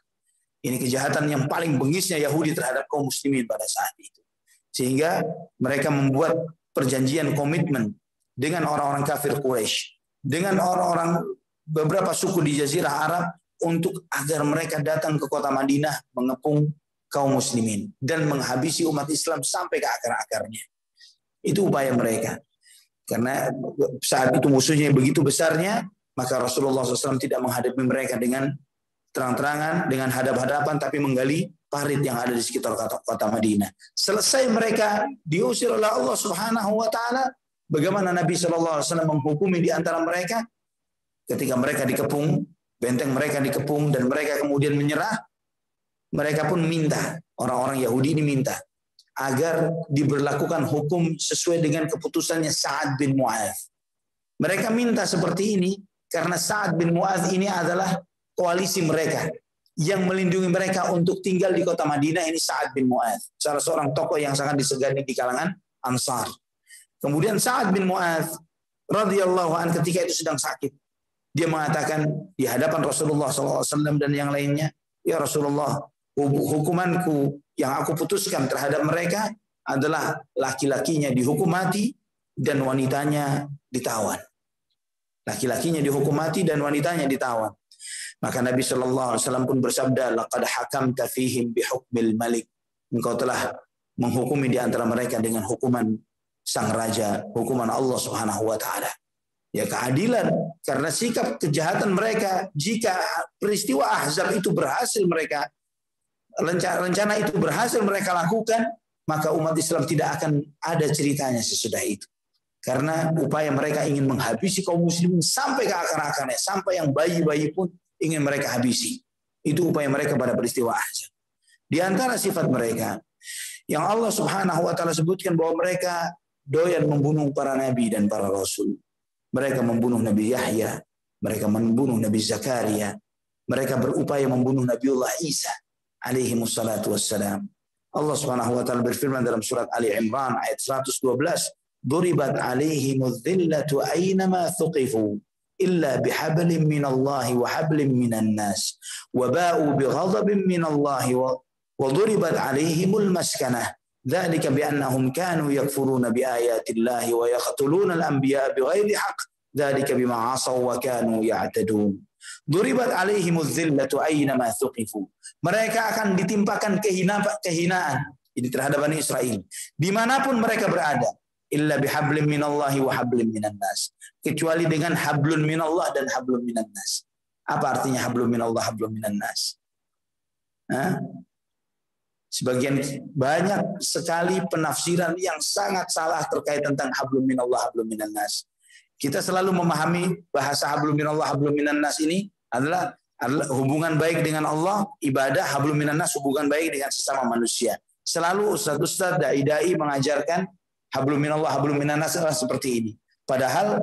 Ini kejahatan yang paling bengisnya Yahudi terhadap kaum muslimin pada saat itu. Sehingga mereka membuat perjanjian komitmen dengan orang-orang kafir Quraisy, dengan orang-orang beberapa suku di Jazirah Arab untuk agar mereka datang ke kota Madinah mengepung kaum muslimin dan menghabisi umat Islam sampai ke akar-akarnya. Itu upaya mereka. Karena saat itu musuhnya begitu besarnya, maka Rasulullah SAW tidak menghadapi mereka dengan terang-terangan, dengan hadap-hadapan, tapi menggali parit yang ada di sekitar kota Madinah. Selesai mereka diusir oleh Allah Subhanahu wa taala, bagaimana Nabi SAW menghukumi di antara mereka ketika mereka dikepung, benteng mereka dikepung dan mereka kemudian menyerah, mereka pun minta, orang-orang Yahudi ini minta agar diberlakukan hukum sesuai dengan keputusannya Sa'ad bin Mu'adz. Mereka minta seperti ini karena Sa'ad bin Mu'adz ini adalah koalisi mereka yang melindungi mereka untuk tinggal di kota Madinah. Ini Sa'ad bin Mu'adz, salah seorang tokoh yang sangat disegani di kalangan Ansar. Kemudian Sa'ad bin Mu'adz radhiyallahu anhu ketika itu sedang sakit. Dia mengatakan di hadapan Rasulullah SAW dan yang lainnya, "Ya Rasulullah, hukumanku yang aku putuskan terhadap mereka adalah laki-lakinya dihukum mati dan wanitanya ditawan." Laki-lakinya dihukum mati dan wanitanya ditawan. Maka Nabi SAW pun bersabda, "Laqad hakamta fihim bihukmil malik." Engkau telah menghukumi di antara mereka dengan hukuman sang raja, hukuman Allah Subhanahu wa taala. Ya, keadilan, karena sikap kejahatan mereka, jika peristiwa Ahzab itu berhasil mereka rencana itu berhasil mereka lakukan, maka umat Islam tidak akan ada ceritanya sesudah itu. Karena upaya mereka ingin menghabisi kaum muslimin sampai ke akar-akarnya, sampai yang bayi-bayi pun ingin mereka habisi. Itu upaya mereka pada peristiwa Ahzab. Di antara sifat mereka yang Allah Subhanahu wa taala sebutkan bahwa mereka doyan membunuh para nabi dan para rasul. Mereka membunuh Nabi Yahya, mereka membunuh Nabi Zakaria, mereka berupaya membunuh Nabiullah Isa alaihi wassalatu wassalam. Allah Subhanahu wa taala berfirman dalam surat Ali Imran ayat 112, duribat 'alaihimudz dhillatu aynama thuqifu illa bihablin minallahi wa hablin minan nas wa ba'u bighadabin minallahi wa duribat 'alaihimul maskanah dzalika biannahum kanu yakfuruna biayatillahi wa yaqtuluna al-anbiya'a bighairi haqq dzalika bima 'asaw wa kanu ya'tadun. Duribat 'alaihimudz dhillatu aynama thuqifu. Mereka akan ditimpakan kehinaan ini terhadap Bani Israel dimanapun mereka berada, illa bihablin minallahi wa hablin minan nas, kecuali dengan hablun minallah dan hablun minan nas. Apa artinya hablun minallah, hablun minan nas? Sebagian banyak sekali penafsiran yang sangat salah terkait tentang hablum minallah, hablum minan nas. Kita selalu memahami bahasa hablum minallah, hablum minan nas ini adalah hubungan baik dengan Allah, ibadah. Hablum minan nas hubungan baik dengan sesama manusia. Selalu ustaz-ustaz, dai-dai mengajarkan hablum minallah, hablum minan nas adalah seperti ini. Padahal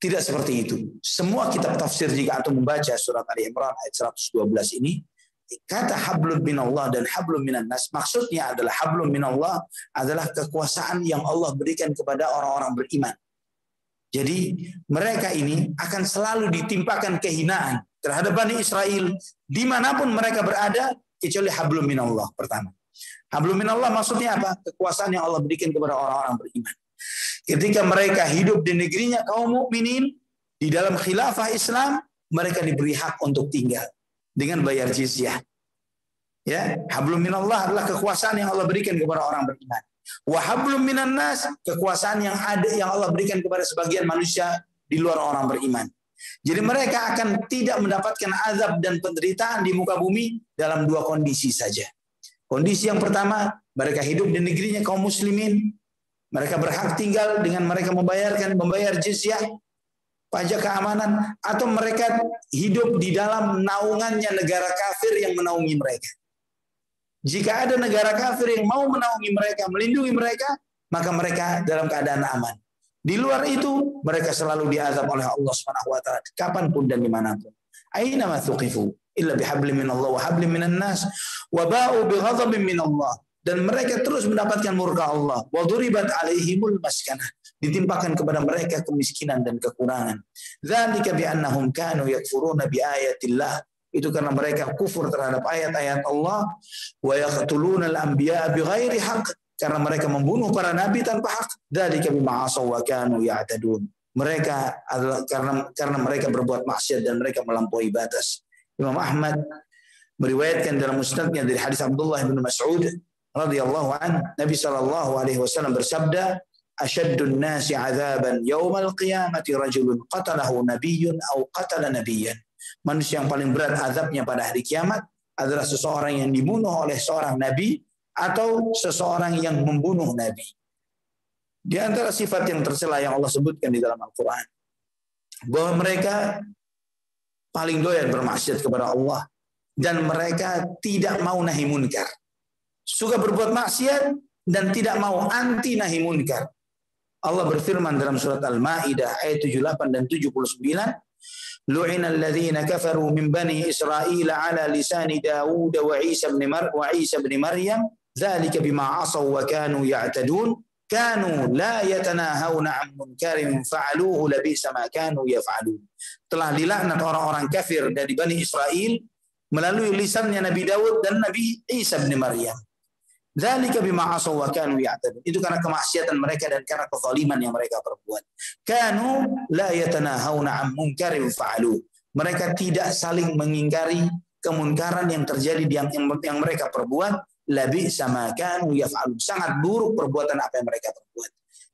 tidak seperti itu. Semua kitab tafsir, jika antum membaca surat Ali Imran ayat 112 ini, kata hablun minallah dan hablun minan nas, maksudnya adalah hablun minallah adalah kekuasaan yang Allah berikan kepada orang-orang beriman. Jadi mereka ini akan selalu ditimpakan kehinaan terhadap Bani Israel dimanapun mereka berada, kecuali hablun minallah. Pertama, hablun minallah maksudnya apa? Kekuasaan yang Allah berikan kepada orang-orang beriman. Ketika mereka hidup di negerinya kaum mukminin di dalam khilafah Islam, mereka diberi hak untuk tinggal dengan bayar jizyah. Ya, hablum minallah adalah kekuasaan yang Allah berikan kepada orang beriman. Wa hablum minan nas, kekuasaan yang ada yang Allah berikan kepada sebagian manusia di luar orang beriman. Jadi mereka akan tidak mendapatkan azab dan penderitaan di muka bumi dalam dua kondisi saja. Kondisi yang pertama, mereka hidup di negerinya kaum muslimin, mereka berhak tinggal dengan mereka membayar jizyah, pajak keamanan, atau mereka hidup di dalam naungannya negara kafir yang menaungi mereka. Jika ada negara kafir yang mau menaungi mereka, melindungi mereka, maka mereka dalam keadaan aman. Di luar itu, mereka selalu diazab oleh Allah Subhanahu wa taala kapanpun dan dimanapun. Aina ma thuqifu illa bihablin minallah wa hablin minan nas wa ba'u bighadabin minallah. Dan mereka terus mendapatkan murka Allah. Wa duribat 'alaihimul maskanah. Ditimpakan kepada mereka kemiskinan dan kekurangan. Dzalika bi annahum kanu yakfuruna bi ayatillah. Itu karena mereka kufur terhadap ayat-ayat Allah. Wa yaqtuluna al-anbiya'a bighairi haqq. Karena mereka membunuh para nabi tanpa hak. Dzalika bima 'asaw wa kanu ya'tadun. Mereka adalah karena mereka berbuat maksiat dan mereka melampaui batas. Imam Ahmad meriwayatkan dalam musnadnya dari hadis Abdullah bin Mas'ud radhiyallahu an, Nabi sallallahu alaihi wasallam bersabda, asyaddun nasi 'adzaban yaumal qiyamati rajulun qatalahu nabiyyun aw qatala nabiyyan. Manusia yang paling berat azabnya pada hari kiamat adalah seseorang yang dibunuh oleh seorang nabi atau seseorang yang membunuh nabi. Di antara sifat yang tercela yang Allah sebutkan di dalam Al-Qur'an, bahwa mereka paling doyan bermaksiat kepada Allah dan mereka tidak mau nahi munkar. Suka berbuat maksiat dan tidak mau anti nahi munkar. Allah berfirman dalam surat Al-Maidah ayat 78 dan 79, lu'ina alladhina kafaru min bani Israil ala lisani Dawud wa Isa ibn Maryam dzalika bima 'asaw wa kanu ya'tadun kanu la yatanahawna 'an munkarin fa'aluhu labisa ma kanu yaf'alun. Telah dilaknat orang-orang kafir dari Bani Israel melalui lisannya Nabi Daud dan Nabi Isa bin Maryam. Dzalika bima 'asaw wa kanu ya'tadun. Itu karena kemaksiatan mereka dan karena kezaliman yang mereka perbuat. Kanu la yatanahawna 'an munkarin fa'alu. Mereka tidak saling mengingkari kemunkaran yang terjadi yang mereka perbuat. Labisa ma kanu yaf'alun. Sangat buruk perbuatan apa yang mereka perbuat.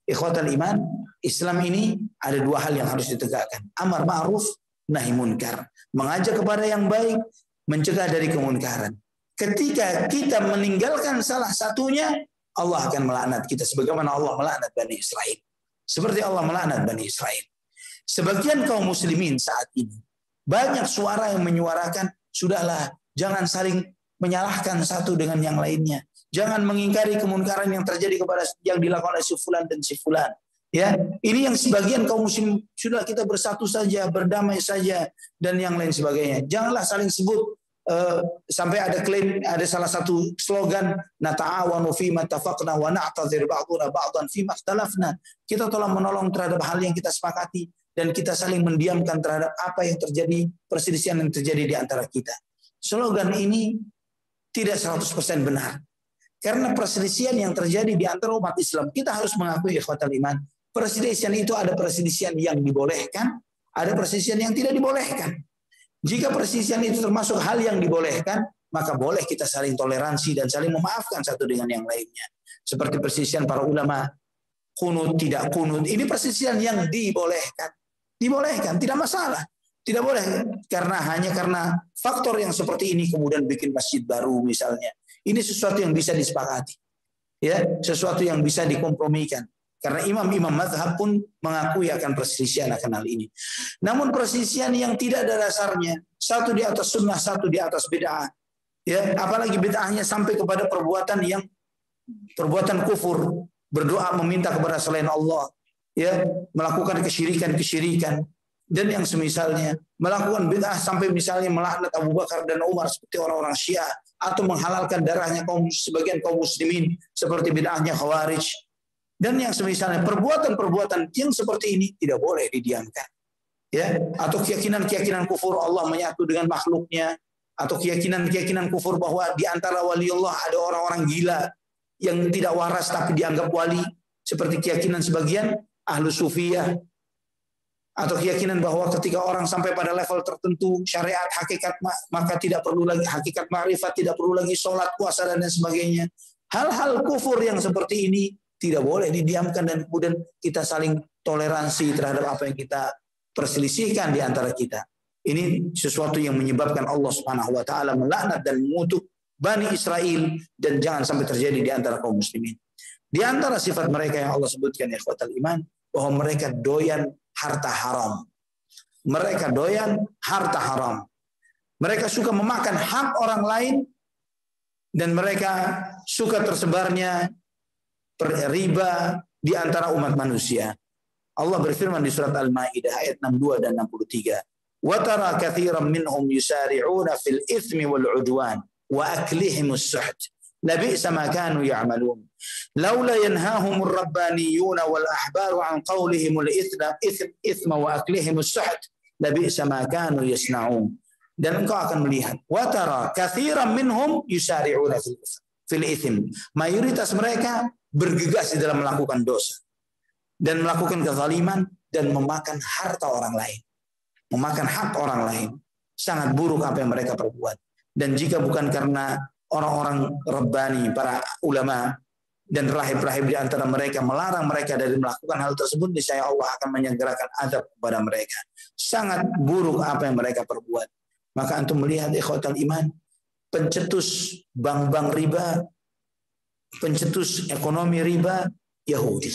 Ikhwatal iman, Islam ini ada dua hal yang harus ditegakkan. Amar ma'ruf, nahi munkar. Mengajak kepada yang baik, mencegah dari kemunkaran. Ketika kita meninggalkan salah satunya, Allah akan melaknat kita sebagaimana Allah melaknat Bani Israel. Seperti Allah melaknat Bani Israel. Sebagian kaum muslimin saat ini banyak suara yang menyuarakan, sudahlah, jangan saling menyalahkan satu dengan yang lainnya. Jangan mengingkari kemunkaran yang terjadi kepada yang dilakukan oleh si fulan dan si fulan. Ya, ini yang sebagian kaum muslim, sudah kita bersatu saja, berdamai saja dan yang lain sebagainya. Janganlah saling sebut sampai ada klaim, ada salah satu slogan, nata'awanu fima tafaqna wa na'tazir ba'duna ba'dan fima ikhtalafna. Kita tolong menolong terhadap hal yang kita sepakati dan kita saling mendiamkan terhadap apa yang terjadi, perselisihan yang terjadi di antara kita. Slogan ini tidak 100% benar. Karena perselisihan yang terjadi di antara umat Islam, kita harus mengakui ikhwatal iman, perselisihan itu ada perselisihan yang dibolehkan, ada perselisihan yang tidak dibolehkan. Jika perselisihan itu termasuk hal yang dibolehkan, maka boleh kita saling toleransi dan saling memaafkan satu dengan yang lainnya. Seperti perselisihan para ulama, kunut, tidak kunut, ini perselisihan yang dibolehkan. Dibolehkan, tidak masalah. Tidak boleh hanya karena faktor yang seperti ini kemudian bikin masjid baru misalnya. Ini sesuatu yang bisa disepakati. Ya, sesuatu yang bisa dikompromikan. Karena imam-imam mazhab pun mengakui akan perselisihan akan hal ini. Namun perselisihan yang tidak ada dasarnya, satu di atas sunnah, satu di atas bid'ah. Ya, apalagi bid'ahnya sampai kepada perbuatan kufur, berdoa meminta kepada selain Allah, ya, melakukan kesyirikan dan yang semisalnya, melakukan bid'ah sampai misalnya melaknat Abu Bakar dan Umar seperti orang-orang Syiah, atau menghalalkan darahnya sebagian kaum muslimin seperti bid'ahnya Khawarij. Dan yang semisalnya, perbuatan-perbuatan yang seperti ini tidak boleh didiamkan. Ya, atau keyakinan-keyakinan kufur Allah menyatu dengan makhluknya, atau keyakinan-keyakinan kufur bahwa di antara waliullah ada orang-orang gila yang tidak waras tapi dianggap wali, seperti keyakinan sebagian ahlu sufiyah, atau keyakinan bahwa ketika orang sampai pada level tertentu syariat hakikat maka tidak perlu lagi hakikat ma'rifat, tidak perlu lagi sholat, puasa dan lain sebagainya. Hal-hal kufur yang seperti ini tidak boleh didiamkan dan kemudian kita saling toleransi terhadap apa yang kita perselisihkan di antara kita. Ini sesuatu yang menyebabkan Allah Subhanahu wa taala melaknat dan mengutuk Bani Israel dan jangan sampai terjadi di antara kaum muslimin. Di antara sifat mereka yang Allah sebutkan ikhwatal iman, bahwa mereka doyan harta haram. Mereka doyan harta haram. Mereka suka memakan hak orang lain dan mereka suka tersebarnya riba di antara umat manusia. Allah berfirman di surat Al-Maidah ayat 62 dan 63. Wa tara katsiran minhum yusari'una fil itsmi wal 'udwan wa aklihimus suht. Labi'sa ma kanu ya'malun. Laula yanhahumur rabbaniyuna wal ahbaru an qawlihimul itsma wa aklihimus suht. Labi'sa ma kanu yasna'un. Dan engkau akan melihat wa tara katsiran minhum yusari'una fil itsm. Mayoritas mereka bergegas di dalam melakukan dosa dan melakukan kezaliman dan memakan harta orang lain, memakan hak orang lain. Sangat buruk apa yang mereka perbuat. Dan jika bukan karena orang-orang Rabbani, para ulama dan rahib-rahib di antara mereka melarang mereka dari melakukan hal tersebut, niscaya Allah akan menyegerakan azab kepada mereka. Sangat buruk apa yang mereka perbuat. Maka antum melihat ikhwatal iman, pencetus bank-bank riba, pencetus ekonomi riba Yahudi.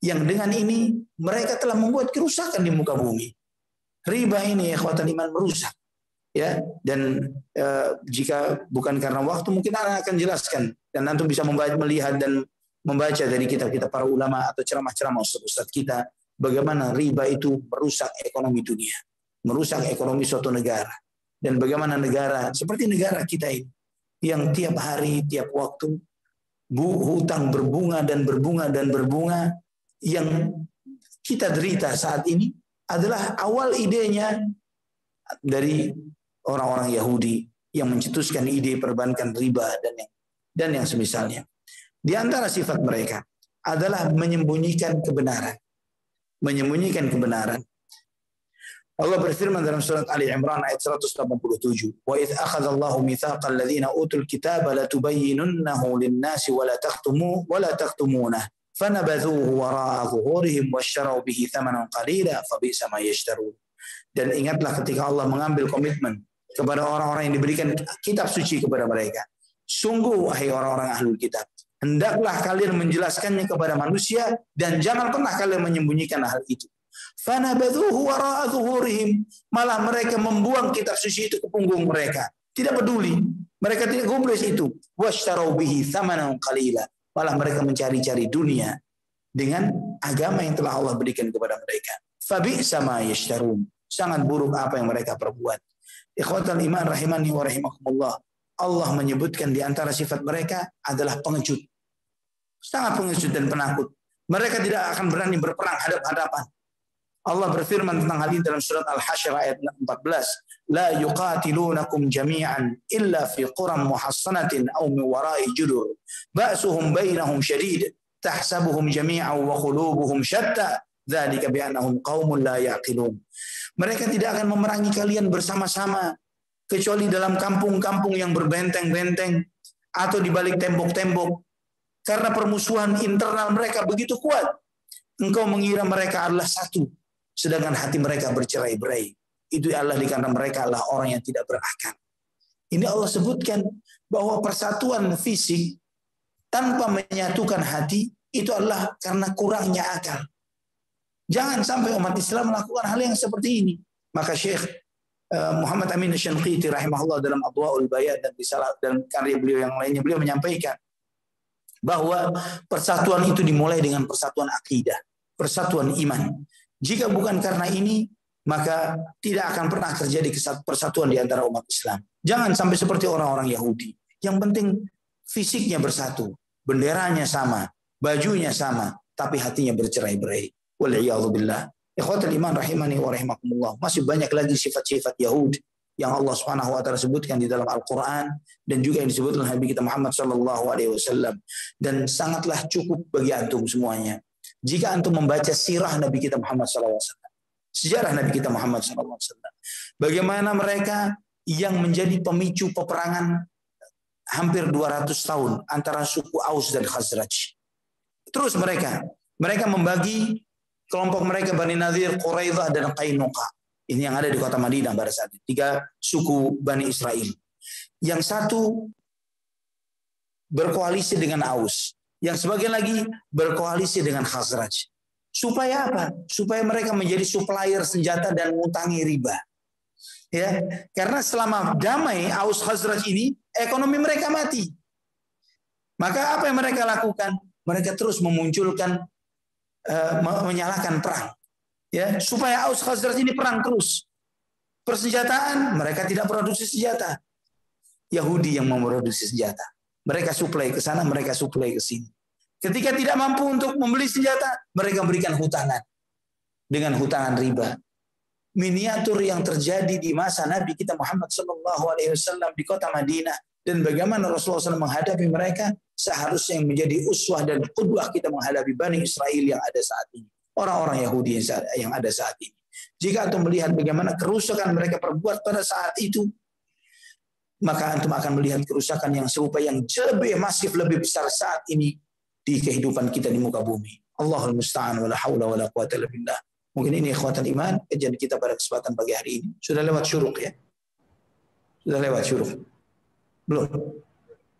Yang dengan ini mereka telah membuat kerusakan di muka bumi. Riba ini ikhwatal iman merusak. Ya, dan jika bukan karena waktu mungkin Anda akan jelaskan dan antum bisa melihat dan membaca dari kitab-kitab para ulama atau ceramah-ceramah ustaz-ustaz kita bagaimana riba itu merusak ekonomi dunia, merusak ekonomi suatu negara, dan bagaimana negara seperti negara kita ini yang tiap hari, tiap waktu hutang berbunga dan berbunga dan berbunga. Yang kita derita saat ini adalah awal idenya dari orang-orang Yahudi yang mencetuskan ide perbankan riba dan yang semisalnya. Di antara sifat mereka adalah menyembunyikan kebenaran. Menyembunyikan kebenaran. Allah berfirman dalam surat Ali Imran ayat 187, "Wa idz akhadallahu mitsaqal ladzina utul kitaba latubayyinunnahu lin-nasi wa la taktumunah fanabadhuhu wara'a zuhurihim washtaraw bihi thamanan qalila fabi'sa ma yashtarun." Dan ingatlah ketika Allah mengambil komitmen kepada orang-orang yang diberikan kitab suci kepada mereka. Sungguh wahai orang-orang ahlul kitab, hendaklah kalian menjelaskannya kepada manusia dan jangan pernah kalian menyembunyikan hal itu. Fanabadhuhu wara'a zuhurihim, malah mereka membuang kitab suci itu ke punggung mereka. Tidak peduli, mereka tidak gubris itu. Washtaraw bihi thamanan qalila, malah mereka mencari-cari dunia dengan agama yang telah Allah berikan kepada mereka. Fabi'sa ma yashtarun, sangat buruk apa yang mereka perbuat. Ikhwatal iman rahimani wa rahimakumullah. Allah menyebutkan di antara sifat mereka adalah pengecut. Sangat pengecut dan penakut. Mereka tidak akan berani berperang hadap-hadapan. Allah berfirman tentang hal ini dalam surat Al-Hasyr ayat 14. La yuqatilunakum jami'an illa fi quram muhassanatin aw min wara'i judur. Ba'suhum bainahum syadid. Tahsabuhum jami'an wa qulubuhum syatta. Dzalika bi'annahum qaumun la yaqilun. Mereka tidak akan memerangi kalian bersama-sama kecuali dalam kampung-kampung yang berbenteng-benteng atau di balik tembok-tembok. Karena permusuhan internal mereka begitu kuat. Engkau mengira mereka adalah satu, sedangkan hati mereka bercerai-berai. Itu adalah karena mereka adalah orang yang tidak berakal. Ini Allah sebutkan bahwa persatuan fisik tanpa menyatukan hati itu adalah karena kurangnya akal. Jangan sampai umat Islam melakukan hal yang seperti ini. Maka Syekh Muhammad Amin Asy-Syanqiti rahimahullah dalam Adwaul Bayan dan dalam karya beliau yang lainnya, beliau menyampaikan bahwa persatuan itu dimulai dengan persatuan akidah, persatuan iman. Jika bukan karena ini, maka tidak akan pernah terjadi persatuan di antara umat Islam. Jangan sampai seperti orang-orang Yahudi. Yang penting fisiknya bersatu, benderanya sama, bajunya sama, tapi hatinya bercerai-berai. Wal'iyadzubillah. Ikhwatul iman rahimani wa rahimakumullah. Masih banyak lagi sifat-sifat Yahud yang Allah Subhanahu wa taala sebutkan di dalam Al-Qur'an dan juga yang disebutkan Nabi kita Muhammad sallallahu alaihi wasallam, dan sangatlah cukup bagi antum semuanya jika antum membaca sirah Nabi kita Muhammad sallallahu alaihi wasallam, sejarah Nabi kita Muhammad sallallahu alaihi wasallam, bagaimana mereka yang menjadi pemicu peperangan hampir 200 tahun antara suku Aus dan Khazraj. Terus mereka membagi kelompok mereka Bani Nadir, Quraidah dan Qainuqa. Ini yang ada di kota Madinah pada saat itu. 3 suku Bani Israel. Yang satu berkoalisi dengan Aus. Yang sebagian lagi berkoalisi dengan Khazraj. Supaya apa? Supaya mereka menjadi supplier senjata dan ngutangi riba. Ya, karena selama damai Aus Khazraj ini, ekonomi mereka mati. Maka apa yang mereka lakukan? Mereka terus memunculkan, menyalakan perang. Ya, supaya Aus Khazraj ini perang terus. Persenjataan, mereka tidak produksi senjata. Yahudi yang memproduksi senjata. Mereka suplai ke sana, mereka suplai ke sini. Ketika tidak mampu untuk membeli senjata, mereka berikan hutangan. Dengan hutangan riba. Miniatur yang terjadi di masa Nabi kita Muhammad SAW di kota Madinah. Dan bagaimana Rasulullah SAW menghadapi mereka, seharusnya yang menjadi uswah dan qudwah kita menghadapi Bani Israel yang ada saat ini. Orang-orang Yahudi yang ada saat ini. Jika antum melihat bagaimana kerusakan mereka perbuat pada saat itu, maka antum akan melihat kerusakan yang serupa yang lebih masif, lebih besar saat ini di kehidupan kita di muka bumi. Allahul musta'an wa la haula wa la quwata illa billah. Mungkin ini ikhwatan iman kajian kita pada kesempatan pagi hari ini. Sudah lewat syuruk ya? Sudah lewat syuruk? Belum?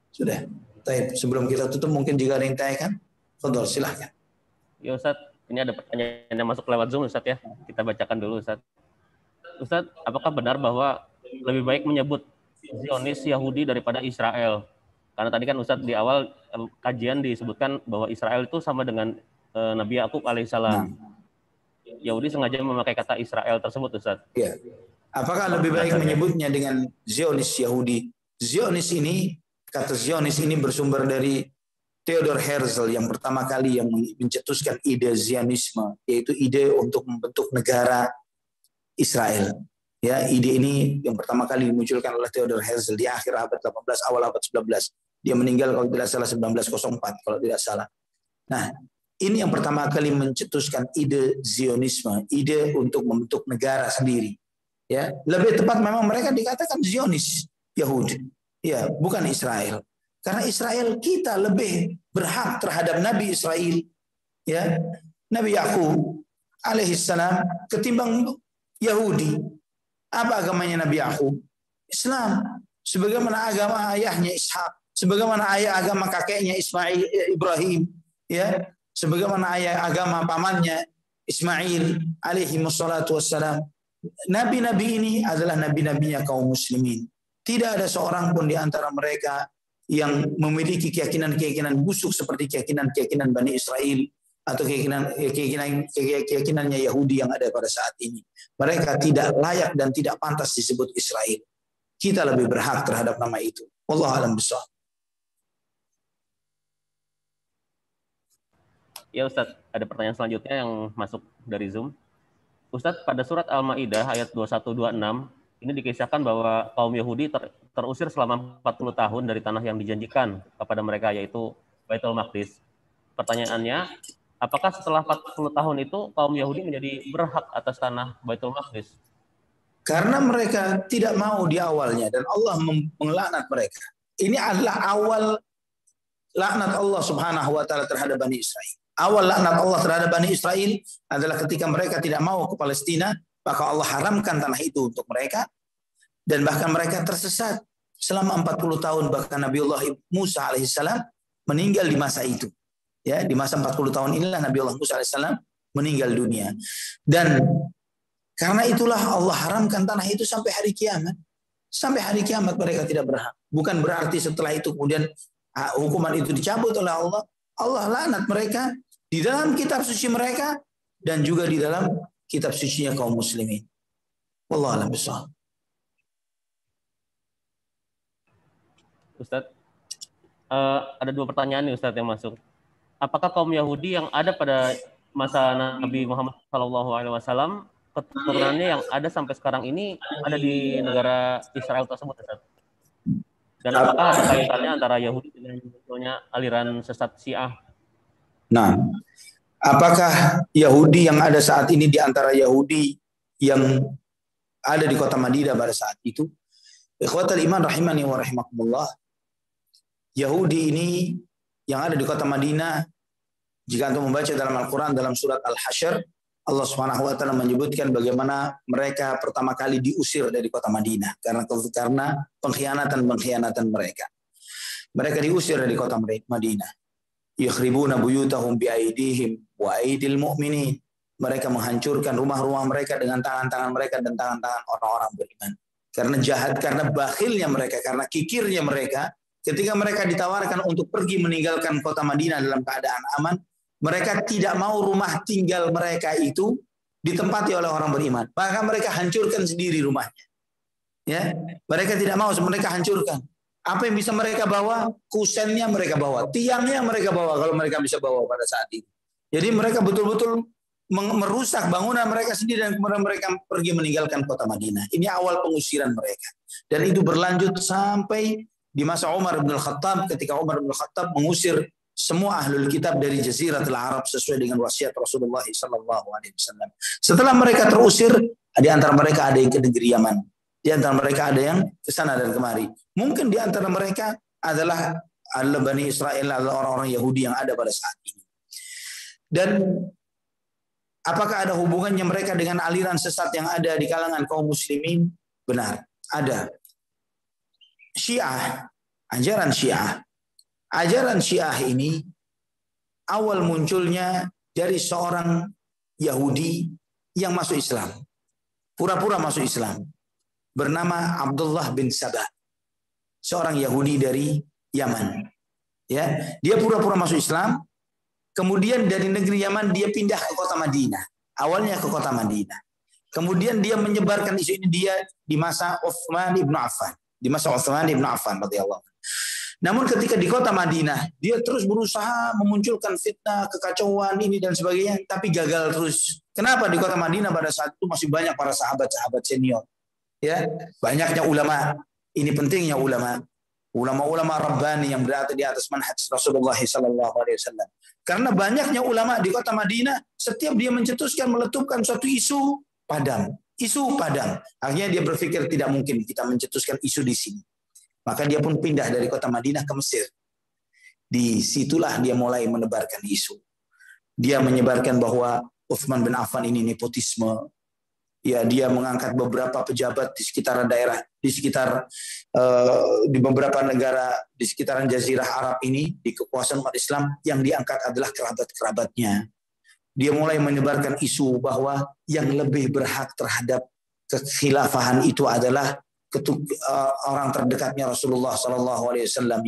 Sudah. Baik, sebelum kita tutup mungkin jika ada yang tanyakan, fadhol silahkan. Ya Ustaz, ini ada pertanyaan yang masuk lewat Zoom Ustaz ya. Kita bacakan dulu Ustaz. Ustaz, apakah benar bahwa lebih baik menyebut Zionis Yahudi daripada Israel? Karena tadi kan Ustaz di awal kajian disebutkan bahwa Israel itu sama dengan Nabi Yakub alaihissalam. Yahudi sengaja memakai kata Israel tersebut Ustaz. Ya. Apakah lebih baik menyebutnya dengan Zionis Yahudi? Zionis ini, kata Zionis ini bersumber dari Theodor Herzl yang pertama kali yang mencetuskan ide Zionisme, yaitu ide untuk membentuk negara Israel. Ya, ide ini yang pertama kali dimunculkan oleh Theodor Herzl di akhir abad 18, awal abad 19. Dia meninggal kalau tidak salah 1904 kalau tidak salah. Nah, ini yang pertama kali mencetuskan ide Zionisme, ide untuk membentuk negara sendiri. Ya, lebih tepat memang mereka dikatakan Zionis Yahudi. Ya, bukan Israel. Karena Israel kita lebih berhak terhadap Nabi Israel, ya, Nabi Yakub alaihissalam ketimbang Yahudi. Apa agamanya Nabi Yakub? Islam. Sebagaimana agama ayahnya Ishak, sebagaimana agama kakeknya Ibrahim, ya, sebagaimana agama pamannya Ismail alaihi wassalatu wassalam. Nabi-nabi ini adalah nabi-nabinya kaum muslimin. Tidak ada seorang pun di antara mereka yang memiliki keyakinan-keyakinan busuk seperti keyakinan-keyakinan Bani Israel atau keyakinannya Yahudi yang ada pada saat ini. Mereka tidak layak dan tidak pantas disebut Israel. Kita lebih berhak terhadap nama itu. Wallahu a'lam bishawab. Ya Ustadz, ada pertanyaan selanjutnya yang masuk dari Zoom. Ustadz, pada surat Al-Maidah ayat 21-26 ini dikisahkan bahwa kaum Yahudi terusir selama 40 tahun dari tanah yang dijanjikan kepada mereka, yaitu Baitul Maqdis. Pertanyaannya, apakah setelah 40 tahun itu kaum Yahudi menjadi berhak atas tanah Baitul Maqdis? Karena mereka tidak mau di awalnya dan Allah melaknat mereka. Ini adalah awal laknat Allah Subhanahu wa taala terhadap Bani Israel. Awal laknat Allah terhadap Bani Israel adalah ketika mereka tidak mau ke Palestina, maka Allah haramkan tanah itu untuk mereka dan bahkan mereka tersesat selama 40 tahun. Bahkan Nabiullah Musa alaihissalam meninggal di masa itu. Ya, di masa 40 tahun inilah Nabiullah Musa alaihissalam meninggal dunia. Dan karena itulah Allah haramkan tanah itu sampai hari kiamat. Sampai hari kiamat mereka tidak berhak. Bukan berarti setelah itu kemudian hukuman itu dicabut oleh Allah. Allah laknat mereka di dalam kitab suci mereka dan juga di dalam kitab sucinya kaum muslimin. Wallahu a'lam bishawab. Ustadz, ada 2 pertanyaan nih Ustadz yang masuk. Apakah kaum Yahudi yang ada pada masa Nabi Muhammad SAW keturunannya yang ada sampai sekarang ini ada di negara Israel tersebut, Ustadz? Dan apakah ada kaitannya antara Yahudi dengan munculnya aliran sesat Syiah? Nah, apakah Yahudi yang ada saat ini di antara Yahudi yang ada di kota Madinah pada saat itu? Ikhwatal iman rahimani wa rahimakumullah. Yahudi ini yang ada di kota Madinah, jika antum membaca dalam Al-Quran dalam surat Al-Hasyr, Allah Subhanahu wa taala menyebutkan bagaimana mereka pertama kali diusir dari kota Madinah karena pengkhianatan mereka. Mereka diusir dari kota Madinah. Yakhribuna buyutahum biaidihim wa aidil mu'minin. Mereka menghancurkan rumah-rumah mereka dengan tangan-tangan mereka dan tangan-tangan orang-orang beriman. Karena jahat, karena bakhilnya mereka, karena kikirnya mereka, ketika mereka ditawarkan untuk pergi meninggalkan kota Madinah dalam keadaan aman, mereka tidak mau rumah tinggal mereka itu ditempati oleh orang beriman. Maka mereka hancurkan sendiri rumahnya. Ya, mereka tidak mau, mereka hancurkan. Apa yang bisa mereka bawa? Kusennya mereka bawa, tiangnya mereka bawa kalau mereka bisa bawa pada saat itu. Jadi mereka betul-betul merusak bangunan mereka sendiri dan kemudian mereka pergi meninggalkan kota Madinah. Ini awal pengusiran mereka. Dan itu berlanjut sampai di masa Umar bin Khattab, ketika Umar bin Khattab mengusir semua ahlul kitab dari Jaziratul Arab sesuai dengan wasiat Rasulullah SAW. Setelah mereka terusir, di antara mereka ada yang ke negeri Yaman, di antara mereka ada yang ke sana dan kemari. Mungkin di antara mereka adalah Bani Israel, adalah orang-orang Yahudi yang ada pada saat ini. Dan apakah ada hubungannya mereka dengan aliran sesat yang ada di kalangan kaum muslimin? Benar, ada. Syiah, ajaran Syiah. Ajaran Syiah ini awal munculnya dari seorang Yahudi yang masuk Islam. Pura-pura masuk Islam. Bernama Abdullah bin Sabah. Seorang Yahudi dari Yaman. Ya, dia pura-pura masuk Islam. Kemudian dari negeri Yaman dia pindah ke kota Madinah. Awalnya ke kota Madinah. Kemudian dia menyebarkan isu ini dia di masa Utsman ibn Affan. Di masa Utsman ibn Affan radhiyallahu anhu. Namun ketika di kota Madinah, dia terus berusaha memunculkan fitnah, kekacauan ini dan sebagainya, tapi gagal terus. Kenapa? Di kota Madinah pada saat itu masih banyak para sahabat-sahabat senior. Ya, banyaknya ulama. Ini pentingnya ulama. Ulama-ulama Rabbani yang berada di atas manhaj Rasulullah SAW. Karena banyaknya ulama di kota Madinah, setiap dia mencetuskan, meletupkan suatu isu, padam. Isu padam. Akhirnya dia berpikir tidak mungkin kita mencetuskan isu di sini. Maka dia pun pindah dari kota Madinah ke Mesir. Di situlah dia mulai menebarkan isu. Dia menyebarkan bahwa Utsman bin Affan ini nepotisme. Ya, dia mengangkat beberapa pejabat di sekitaran daerah, di sekitar di beberapa negara di sekitaran Jazirah Arab ini, di kekuasaan umat Islam, yang diangkat adalah kerabat-kerabatnya. Dia mulai menyebarkan isu bahwa yang lebih berhak terhadap kekhilafahan itu adalah orang terdekatnya Rasulullah SAW,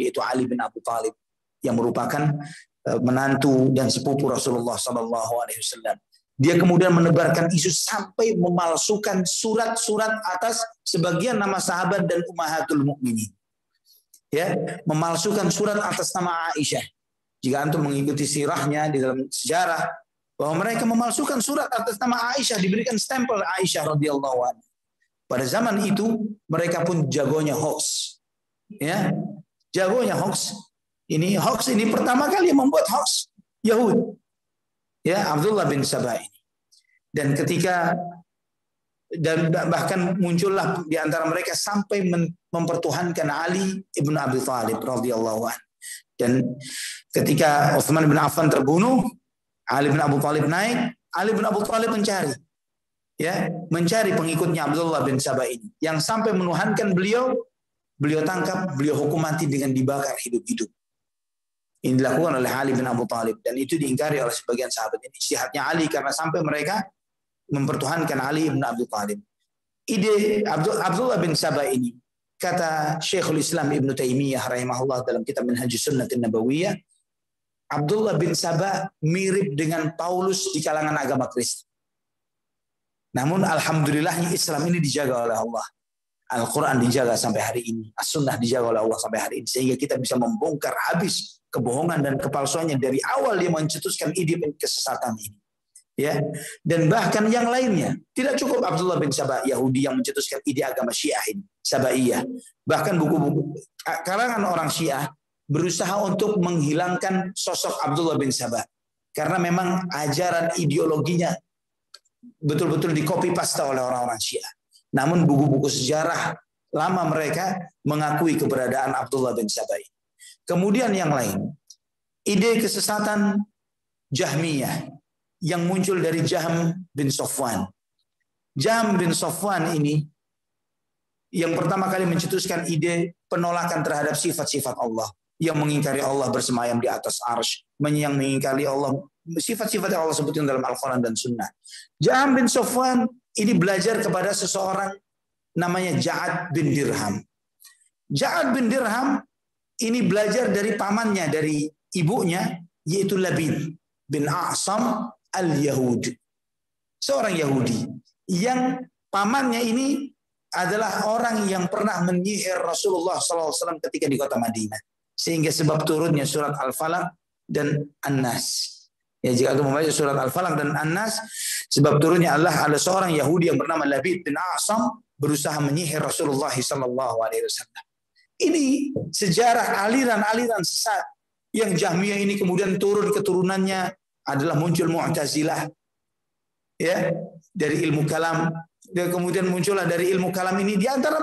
yaitu Ali bin Abi Thalib, yang merupakan menantu dan sepupu Rasulullah SAW. Dia kemudian menebarkan isu sampai memalsukan surat-surat atas sebagian nama sahabat dan ummahatul mukminin. Ya, memalsukan surat atas nama Aisyah. Jika antum mengikuti sirahnya di dalam sejarah, bahwa mereka memalsukan surat atas nama Aisyah, diberikan stempel Aisyah radhiyallahu anha. Pada zaman itu mereka pun jagonya hoax. Ya, jagonya hoax. Ini hoax ini pertama kali membuat hoax Yahud. Ya, Abdullah bin Sabah ini. Dan bahkan muncullah di antara mereka sampai mempertuhankan Ali ibn Abi Thalib radhiyallahu anhu. Dan ketika Utsman bin Affan terbunuh, Ali bin Abi Thalib naik, Ali bin Abi Thalib mencari pengikutnya Abdullah bin Sabah ini, yang sampai menuhankan beliau tangkap, beliau hukum mati dengan dibakar hidup-hidup. Ini dilakukan oleh Ali bin Abi Thalib, dan itu diingkari oleh sebagian sahabat. Ini ijtihadnya Ali karena sampai mereka mempertuhankan Ali bin Abi Thalib. Ide Abdullah bin Sabah ini, kata Syekhul Islam Ibn Taimiyah rahimahullah dalam kitab Minhajus Sunnah Nabawiyah, Abdullah bin Sabah mirip dengan Paulus di kalangan agama Kristen. Namun alhamdulillah Islam ini dijaga oleh Allah. Al-Quran dijaga sampai hari ini. As-Sunnah dijaga oleh Allah sampai hari ini. Sehingga kita bisa membongkar habis kebohongan dan kepalsuannya dari awal dia mencetuskan ide kesesatan ini. Ya, dan bahkan yang lainnya. Tidak cukup Abdullah bin Sabah Yahudi yang mencetuskan ide agama Syiah ini, Sabaiyah. Bahkan buku-buku kalangan orang Syiah berusaha untuk menghilangkan sosok Abdullah bin Sabah karena memang ajaran ideologinya betul-betul di-copy paste oleh orang-orang Syiah. Namun buku-buku sejarah lama mereka mengakui keberadaan Abdullah bin Sabah. Kemudian yang lain, ide kesesatan Jahmiyah yang muncul dari Jahm bin Safwan. Jahm bin Safwan ini yang pertama kali mencetuskan ide penolakan terhadap sifat-sifat Allah, yang mengingkari Allah bersemayam di atas arsy, yang mengingkari Allah sifat-sifat yang Allah sebutkan dalam Al-Quran dan Sunnah. Jahm bin Safwan ini belajar kepada seseorang namanya Ja'ad bin Dirham. Ja'ad bin Dirham ini belajar dari pamannya, dari ibunya, yaitu Labid bin A'sam al-Yahud. Seorang Yahudi yang pamannya ini adalah orang yang pernah menyihir Rasulullah SAW ketika di kota Madinah. Sehingga sebab turunnya surat Al-Falaq dan An-Nas. Ya, jika kita membaca surat Al-Falaq dan An-Nas, sebab turunnya Allah, ada seorang Yahudi yang bernama Labid bin A'sam berusaha menyihir Rasulullah SAW. Ini sejarah aliran-aliran sesat yang Jahmiyah ini kemudian turun keturunannya adalah muncul Mu'tazilah, ya, dari ilmu kalam. Dan kemudian muncullah dari ilmu kalam ini, di antara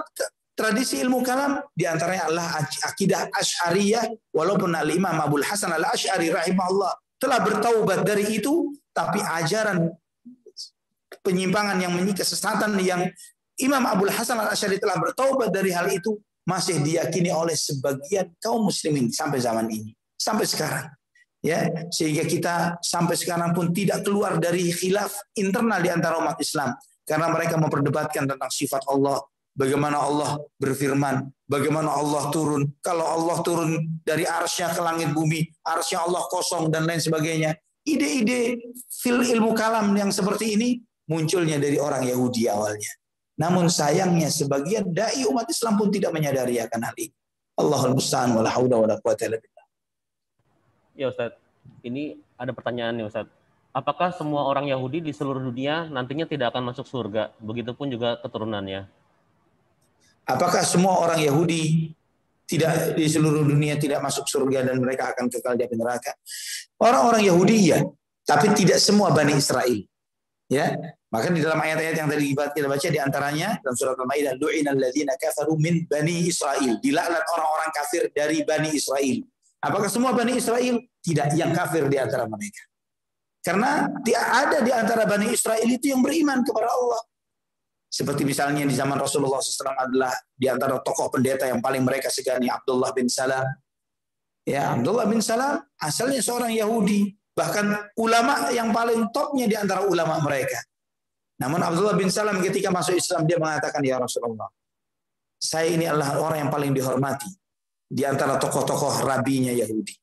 tradisi ilmu kalam di antaranya adalah akidah Asy'ariyah, walaupun Al-Imam Abul Hasan Al-Asy'ari rahimahullah telah bertaubat dari itu, tapi ajaran penyimpangan yang kesesatan yang Imam Abul Hasan Al-Asy'ari telah bertaubat dari hal itu masih diyakini oleh sebagian kaum muslimin sampai zaman ini, sampai sekarang. Ya, sehingga kita sampai sekarang pun tidak keluar dari khilaf internal di antara umat Islam, karena mereka memperdebatkan tentang sifat Allah, bagaimana Allah berfirman, bagaimana Allah turun, kalau Allah turun dari arsy-Nya ke langit bumi, arsy Allah kosong dan lain sebagainya. Ide-ide fil ilmu kalam yang seperti ini munculnya dari orang Yahudi awalnya. Namun sayangnya sebagian dai umat Islam pun tidak menyadari akan hal ini. Allahul musta'an wala haula wala quwwata illa billah. Ya Ustaz, ini ada pertanyaan nih Ustaz. Apakah semua orang Yahudi di seluruh dunia nantinya tidak akan masuk surga? Begitupun juga keturunannya. Apakah semua orang Yahudi tidak di seluruh dunia tidak masuk surga dan mereka akan kekal di api neraka? Orang-orang Yahudi ya, tapi tidak semua Bani Israel. Ya, maka di dalam ayat-ayat yang tadi kita baca di antaranya dalam surat Al-Maidah, lu'inal ladzina kafaru min Bani Israel. Dilaknat orang-orang kafir dari Bani Israel. Apakah semua Bani Israel? Tidak, yang kafir di antara mereka. Karena ada di antara Bani Israel itu yang beriman kepada Allah. Seperti misalnya di zaman Rasulullah SAW adalah di antara tokoh pendeta yang paling mereka segani, Abdullah bin Salam. Ya, Abdullah bin Salam asalnya seorang Yahudi. Bahkan ulama yang paling topnya di antara ulama mereka. Namun Abdullah bin Salam ketika masuk Islam dia mengatakan, ya Rasulullah, saya ini adalah orang yang paling dihormati di antara tokoh-tokoh rabinya Yahudi.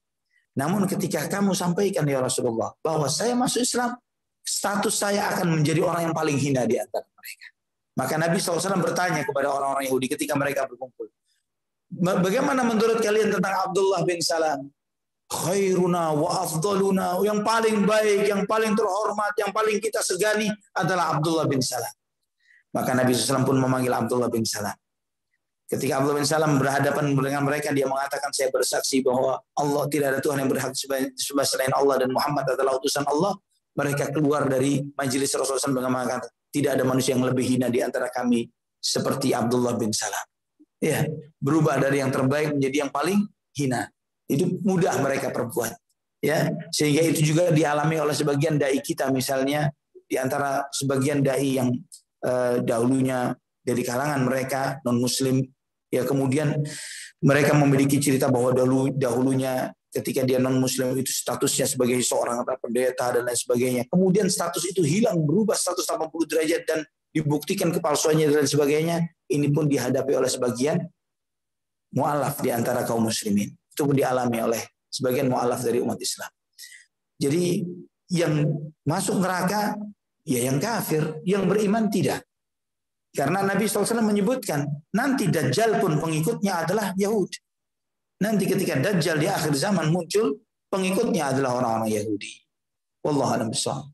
Namun ketika kamu sampaikan ya Rasulullah bahwa saya masuk Islam, status saya akan menjadi orang yang paling hina di antara mereka. Maka Nabi SAW bertanya kepada orang-orang Yahudi ketika mereka berkumpul, bagaimana menurut kalian tentang Abdullah bin Salam? Khairuna wa afdaluna, yang paling baik, yang paling terhormat, yang paling kita segani adalah Abdullah bin Salam. Maka Nabi SAW pun memanggil Abdullah bin Salam. Ketika Abdullah bin Salam berhadapan dengan mereka, dia mengatakan, saya bersaksi bahwa Allah tidak ada Tuhan yang berhak disembah selain Allah dan Muhammad adalah utusan Allah. Mereka keluar dari majelis Rasulullah SAW dengan mengatakan, tidak ada manusia yang lebih hina di antara kami seperti Abdullah bin Salam. Ya, berubah dari yang terbaik menjadi yang paling hina. Itu mudah mereka perbuat, ya, sehingga itu juga dialami oleh sebagian dai kita, misalnya di antara sebagian dai yang dahulunya dari kalangan mereka non muslim, ya, kemudian mereka memiliki cerita bahwa dahulunya ketika dia non muslim itu statusnya sebagai seorang pendeta dan lain sebagainya, kemudian status itu hilang, berubah 180 derajat dan dibuktikan kepalsuannya dan sebagainya. Ini pun dihadapi oleh sebagian mu'alaf di antara kaum muslimin. Itu pun dialami oleh sebagian mu'alaf dari umat Islam. Jadi yang masuk neraka ya yang kafir, yang beriman tidak. Karena Nabi SAW menyebutkan nanti Dajjal pun pengikutnya adalah Yahudi. Nanti ketika Dajjal di akhir zaman muncul, pengikutnya adalah orang-orang Yahudi. Wallahu a'lam bishawab.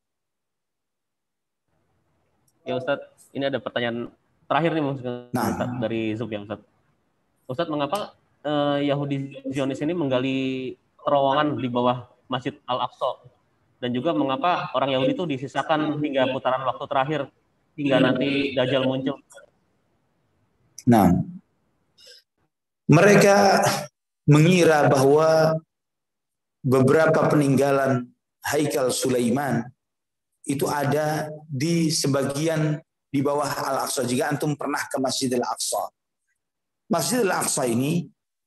Ya Ustadz, ini ada pertanyaan terakhir nih Ustadz, dari Zoom ya Ustadz. Ustadz, mengapa Yahudi Zionis ini menggali terowongan di bawah Masjid Al-Aqsa, dan juga mengapa orang Yahudi itu disisakan hingga putaran waktu terakhir hingga nanti Dajjal muncul? Nah, mereka mengira bahwa beberapa peninggalan Haikal Sulaiman itu ada di sebagian di bawah Al-Aqsa. Jika antum pernah ke Masjid Al-Aqsa, Masjid Al-Aqsa ini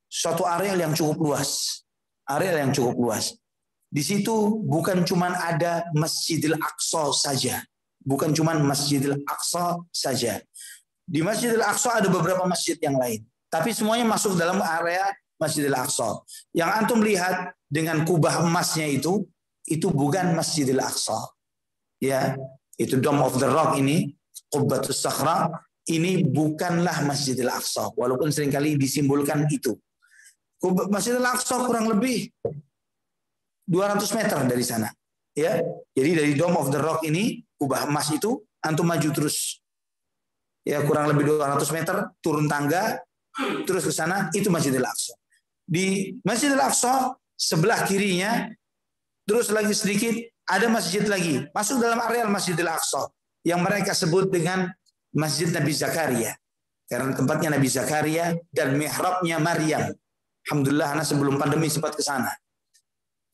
suatu area yang cukup luas. Area yang cukup luas. Di situ bukan cuma ada Masjidil Aqsa saja. Bukan cuma Masjidil Aqsa saja. Di Masjidil Aqsa ada beberapa masjid yang lain. Tapi semuanya masuk dalam area Masjidil Aqsa. Yang antum lihat dengan kubah emasnya itu bukan Masjidil Aqsa. Ya, itu Dome of the Rock ini, Qubbatus Sakhra, ini bukanlah Masjidil Aqsa. Walaupun seringkali disimbolkan itu. Masjidil Aqsa kurang lebih 200 meter dari sana. Ya, jadi dari Dome of the Rock ini, kubah emas itu, antum maju terus. Ya, kurang lebih 200 meter, turun tangga, terus ke sana, itu Masjidil Aqsa. Di Masjidil Aqsa, sebelah kirinya, terus lagi sedikit, ada masjid lagi. Masuk dalam area Masjidil Aqsa, yang mereka sebut dengan Masjid Nabi Zakaria. Karena tempatnya Nabi Zakaria dan mihrabnya Maryam. Alhamdulillah, anak sebelum pandemi sempat ke sana.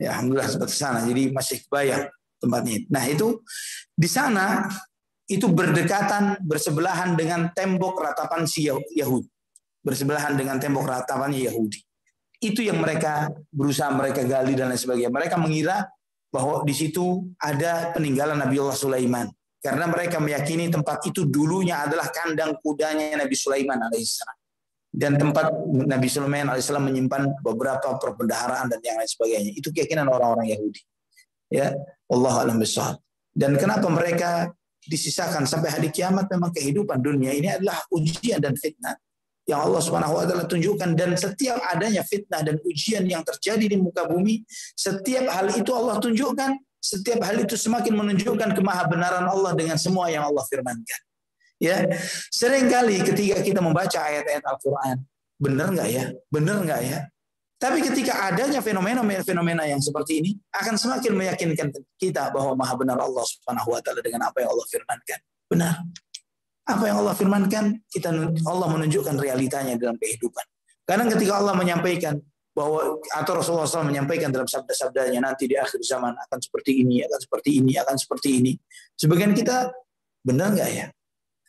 Ya, alhamdulillah sempat ke sana. Jadi masih kebayang tempatnya. Nah, itu di sana itu berdekatan, bersebelahan dengan tembok ratapan si Yahudi. Bersebelahan dengan tembok ratapannya Yahudi. Itu yang mereka berusaha mereka gali dan lain sebagainya. Mereka mengira bahwa di situ ada peninggalan Nabiullah Sulaiman. Karena mereka meyakini tempat itu dulunya adalah kandang kudanya Nabi Sulaiman alaihissalam. Dan tempat Nabi Sulaiman alaihissalam menyimpan beberapa perbendaharaan dan yang lain sebagainya. Itu keyakinan orang-orang Yahudi. Ya, wallahu a'lam bishawab. Dan kenapa mereka disisakan sampai hari kiamat? Memang kehidupan dunia ini adalah ujian dan fitnah yang Allah Subhanahu wa taala tunjukkan, dan setiap adanya fitnah dan ujian yang terjadi di muka bumi, setiap hal itu Allah tunjukkan, setiap hal itu semakin menunjukkan kemahabenaran Allah dengan semua yang Allah firmankan. Ya, seringkali ketika kita membaca ayat-ayat Al-Quran, benar nggak ya? Benar nggak ya? Tapi ketika adanya fenomena yang seperti ini, akan semakin meyakinkan kita bahwa maha benar Allah Subhanahu wa taala dengan apa yang Allah firmankan. Benar. Apa yang Allah firmankan, Allah menunjukkan realitanya dalam kehidupan. Karena ketika Allah menyampaikan bahwa, atau Rasulullah SAW menyampaikan dalam sabda-sabdanya, nanti di akhir zaman akan seperti ini, akan seperti ini, akan seperti ini. Sebagian kita, benar nggak ya?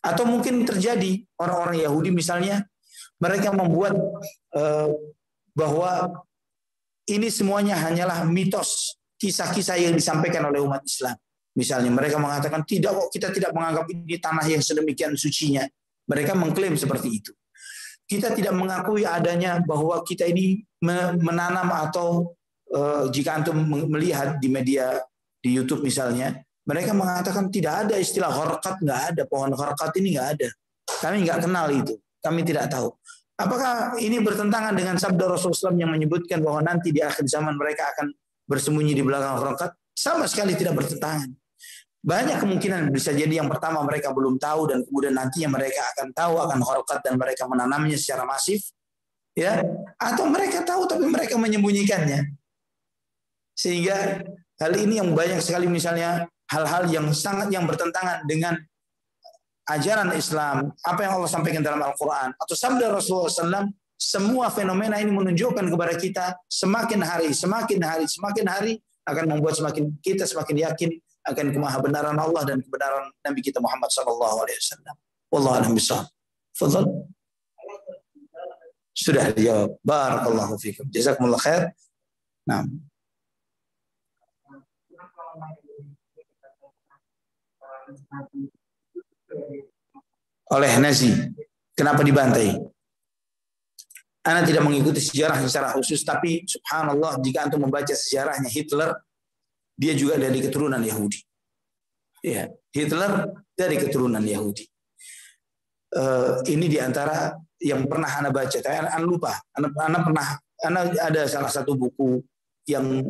Atau mungkin terjadi orang-orang Yahudi misalnya, mereka membuat bahwa ini semuanya hanyalah mitos, kisah-kisah yang disampaikan oleh umat Islam. Misalnya mereka mengatakan, tidak kok, kita tidak menganggap ini tanah yang sedemikian sucinya. Mereka mengklaim seperti itu. Kita tidak mengakui adanya bahwa kita ini menanam atau jika antum melihat di media di YouTube misalnya, mereka mengatakan tidak ada istilah gharqad, nggak ada, pohon gharqad ini nggak ada. Kami nggak kenal itu, kami tidak tahu. Apakah ini bertentangan dengan sabda Rasulullah SAW yang menyebutkan bahwa nanti di akhir zaman mereka akan bersembunyi di belakang gharqad? Sama sekali tidak bertentangan. Banyak kemungkinan bisa jadi yang pertama mereka belum tahu dan kemudian nantinya mereka akan tahu akan gharqad dan mereka menanamnya secara masif, ya. Atau mereka tahu tapi mereka menyembunyikannya. Sehingga hal ini yang banyak sekali misalnya hal-hal yang sangat yang bertentangan dengan ajaran Islam, apa yang Allah sampaikan dalam Al-Quran atau sabda Rasulullah SAW, semua fenomena ini menunjukkan kepada kita semakin hari akan membuat kita semakin yakin akan kemahabenaran Allah dan kebenaran Nabi kita Muhammad sallallahu alaihi wasallam. Wallahu a'lam bishawab. Fadhal. Sudah dijawab. Barakallahu fikum. Jazakumullah khair. Nah. Oleh Nazi. Kenapa dibantai? Ana tidak mengikuti sejarah secara khusus, tapi subhanallah jika antum membaca sejarahnya Hitler, dia juga dari keturunan Yahudi. Ya, Hitler dari keturunan Yahudi. Ini diantara yang pernah Ana baca. Ana lupa. Ana ada salah satu buku yang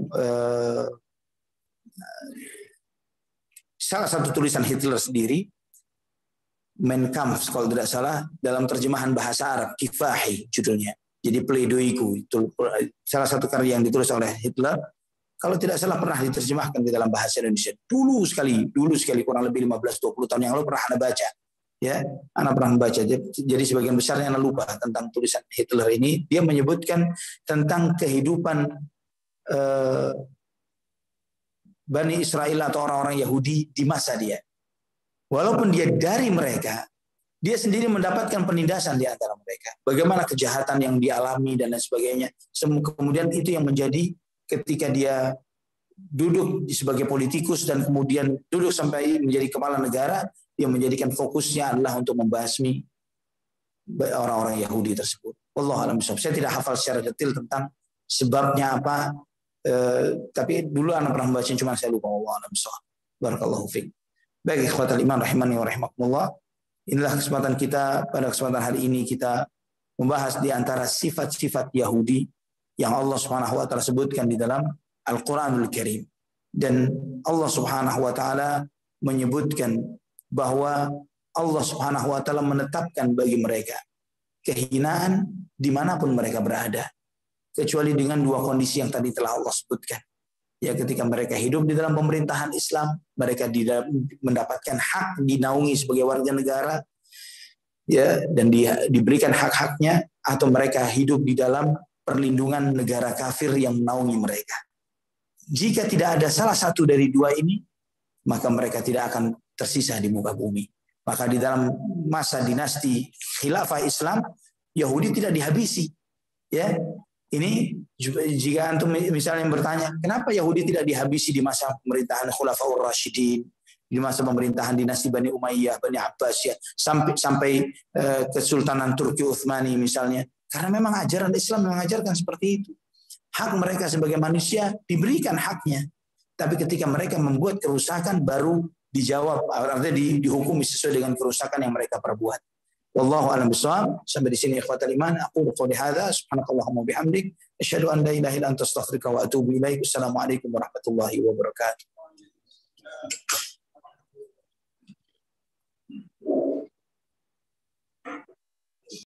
salah satu tulisan Hitler sendiri, Mein Kampf kalau tidak salah, dalam terjemahan bahasa Arab, Kifahi judulnya. Jadi pleidoiku, itu salah satu karya yang ditulis oleh Hitler. Kalau tidak salah pernah diterjemahkan di dalam bahasa Indonesia. Dulu sekali kurang lebih 15-20 tahun yang lalu pernah Anda baca. Ya, Anda pernah membaca. Jadi sebagian besarnya Anda lupa tentang tulisan Hitler ini. Dia menyebutkan tentang kehidupan Bani Israel atau orang-orang Yahudi di masa dia. Walaupun dia dari mereka, dia sendiri mendapatkan penindasan di antara mereka. Bagaimana kejahatan yang dialami dan lain sebagainya. Kemudian itu yang menjadi ketika dia duduk sebagai politikus dan kemudian duduk sampai menjadi kepala negara, yang menjadikan fokusnya adalah untuk membasmi orang-orang Yahudi tersebut. Wallahu a'lam bishawab. Saya tidak hafal secara detail tentang sebabnya apa, tapi dulu anak pernah membaca, cuma saya lupa. Wallahu a'lam bishawab. Barakallahu fiik. Baik, ikhwatal iman rahimani wa rahimakumullah. Inilah kesempatan kita pada kesempatan hari ini kita membahas di antara sifat-sifat Yahudi yang Allah Subhanahu wa taala sebutkan di dalam Al-Qur'anul Karim. Dan Allah Subhanahu wa taala menyebutkan bahwa Allah Subhanahu wa taala menetapkan bagi mereka kehinaan dimanapun mereka berada, kecuali dengan dua kondisi yang tadi telah Allah sebutkan. Ya, ketika mereka hidup di dalam pemerintahan Islam, mereka mendapatkan hak dinaungi sebagai warga negara, ya, dan diberikan hak-haknya, atau mereka hidup di dalam perlindungan negara kafir yang menaungi mereka. Jika tidak ada salah satu dari dua ini, maka mereka tidak akan tersisa di muka bumi. Maka di dalam masa dinasti khilafah Islam, Yahudi tidak dihabisi. Ya, ini jika antum misalnya bertanya, kenapa Yahudi tidak dihabisi di masa pemerintahan Khulafaur Rasyidin, di masa pemerintahan dinasti Bani Umayyah, Bani Abbasiyah, sampai Kesultanan Turki Utsmani misalnya? Karena memang ajaran Islam mengajarkan seperti itu. Hak mereka sebagai manusia diberikan haknya. Tapi ketika mereka membuat kerusakan baru dijawab, artinya dihukumi sesuai dengan kerusakan yang mereka perbuat. Wallahu a'lam bishawab. Sampai di sini ikhwatal iman, aku qouli hadza, subhanakallahumma bihamdik, asyhadu an la ilaha illa anta astaghfiruka wa atubu ilaik. Assalamualaikum warahmatullahi wabarakatuh.